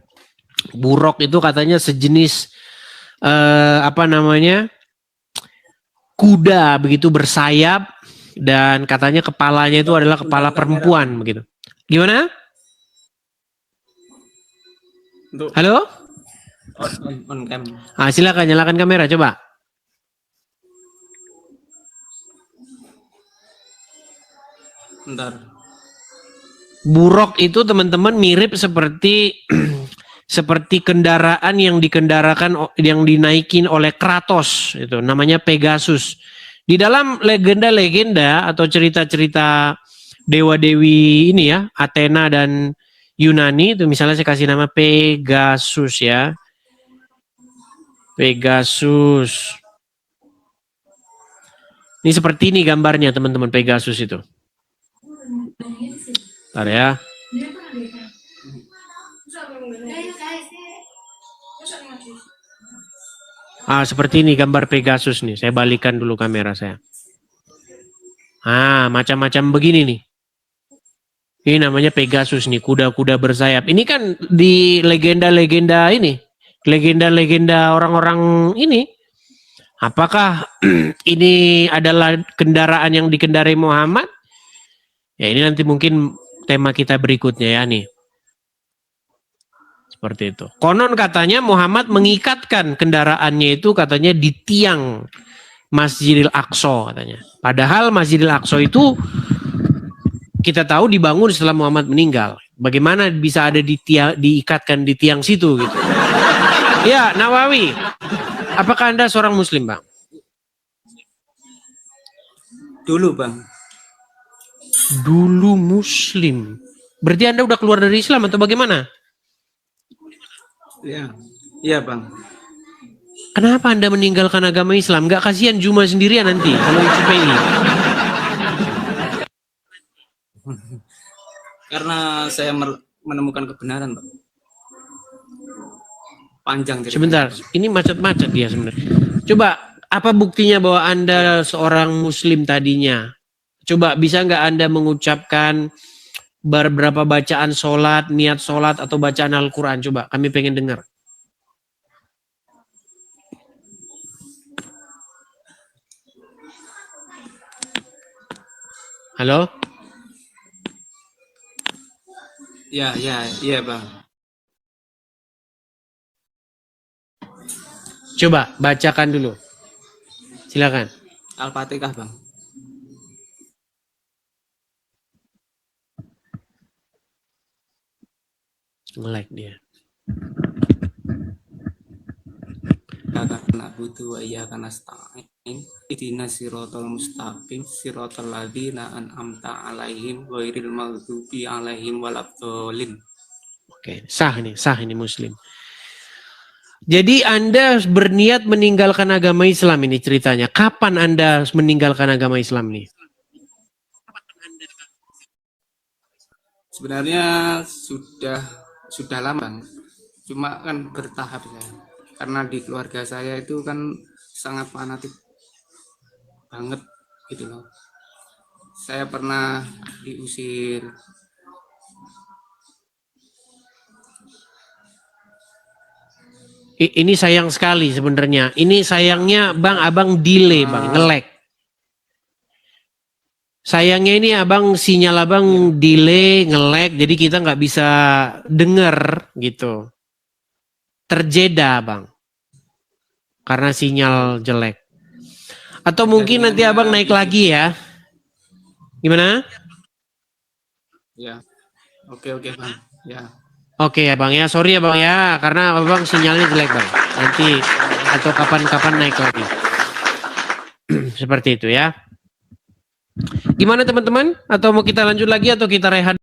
Buruk itu katanya sejenis kuda begitu bersayap, dan katanya kepalanya itu adalah kepala perempuan begitu. Gimana? Untuk Halo? on cam. Silakan nyalakan kamera coba. Bentar. Buruk itu teman-teman mirip seperti seperti kendaraan yang dikendarakan, yang dinaikin oleh Kratos, itu namanya Pegasus. Di dalam legenda-legenda atau cerita-cerita dewa-dewi ini ya, Athena dan Yunani, itu misalnya saya kasih nama Pegasus ya. Pegasus. Ini seperti ini gambarnya teman-teman, Pegasus itu. Bentar ya. Seperti ini gambar Pegasus nih. Saya balikan dulu kamera saya. Macam-macam begini nih. Ini namanya Pegasus nih, kuda-kuda bersayap. Ini kan di legenda-legenda ini. Legenda-legenda orang-orang ini. Apakah ini adalah kendaraan yang dikendarai Muhammad? Ya ini nanti mungkin tema kita berikutnya ya nih. Seperti itu. Konon katanya Muhammad mengikatkan kendaraannya itu katanya di tiang Masjidil Aqsa katanya. Padahal Masjidil Aqsa itu kita tahu dibangun setelah Muhammad meninggal. Bagaimana bisa ada diikatkan di tiang situ gitu. Ya, Nawawi. Apakah Anda seorang muslim, Bang? Dulu, Bang. Dulu muslim. Berarti Anda udah keluar dari Islam atau bagaimana? Iya. Iya, Bang. Kenapa Anda meninggalkan agama Islam? Gak kasihan Juma sendirian nanti kalau ICPI? Karena saya menemukan kebenaran, Bang. Panjang cerita. Sebentar, ini macet-macet dia sebenarnya. Coba, apa buktinya bahwa Anda seorang muslim tadinya? Coba, bisa nggak Anda mengucapkan beberapa bacaan sholat, niat sholat, atau bacaan Al-Quran? Coba, kami pengen dengar. Halo? Iya, Bang. Coba, bacakan dulu. Silakan. Al-Fatihah, Bang. Nge-like dia. Karena butuh wa iyyaka nasta'in ihdinas siratal mustaqim siratal ladzina an'amta 'alaihim ghairil maghdubi 'alaihim waladdallin. Oke, sah ini muslim. Jadi Anda berniat meninggalkan agama Islam ini ceritanya. Kapan Anda meninggalkan agama Islam ini? Sebenarnya sudah lama, Bang. Cuma kan bertahap ya. Karena di keluarga saya itu kan sangat fanatik banget gitu loh. Saya pernah diusir. Ini sayang sekali sebenarnya. Ini sayangnya Bang, Abang delay Bang, nge-lag. Sayangnya ini Abang, sinyal Abang delay, nge-lag, jadi kita nggak bisa denger gitu. Terjeda Bang. Karena sinyal jelek. Atau mungkin nanti Abang naik lagi ya. Gimana? Ya. Oke, Bang. Ya. Oke ya Bang ya, sorry ya Bang ya, karena Abang sinyalnya jelek Bang. Nanti atau kapan-kapan naik lagi. Seperti itu ya. Gimana teman-teman? Atau mau kita lanjut lagi atau kita rehat?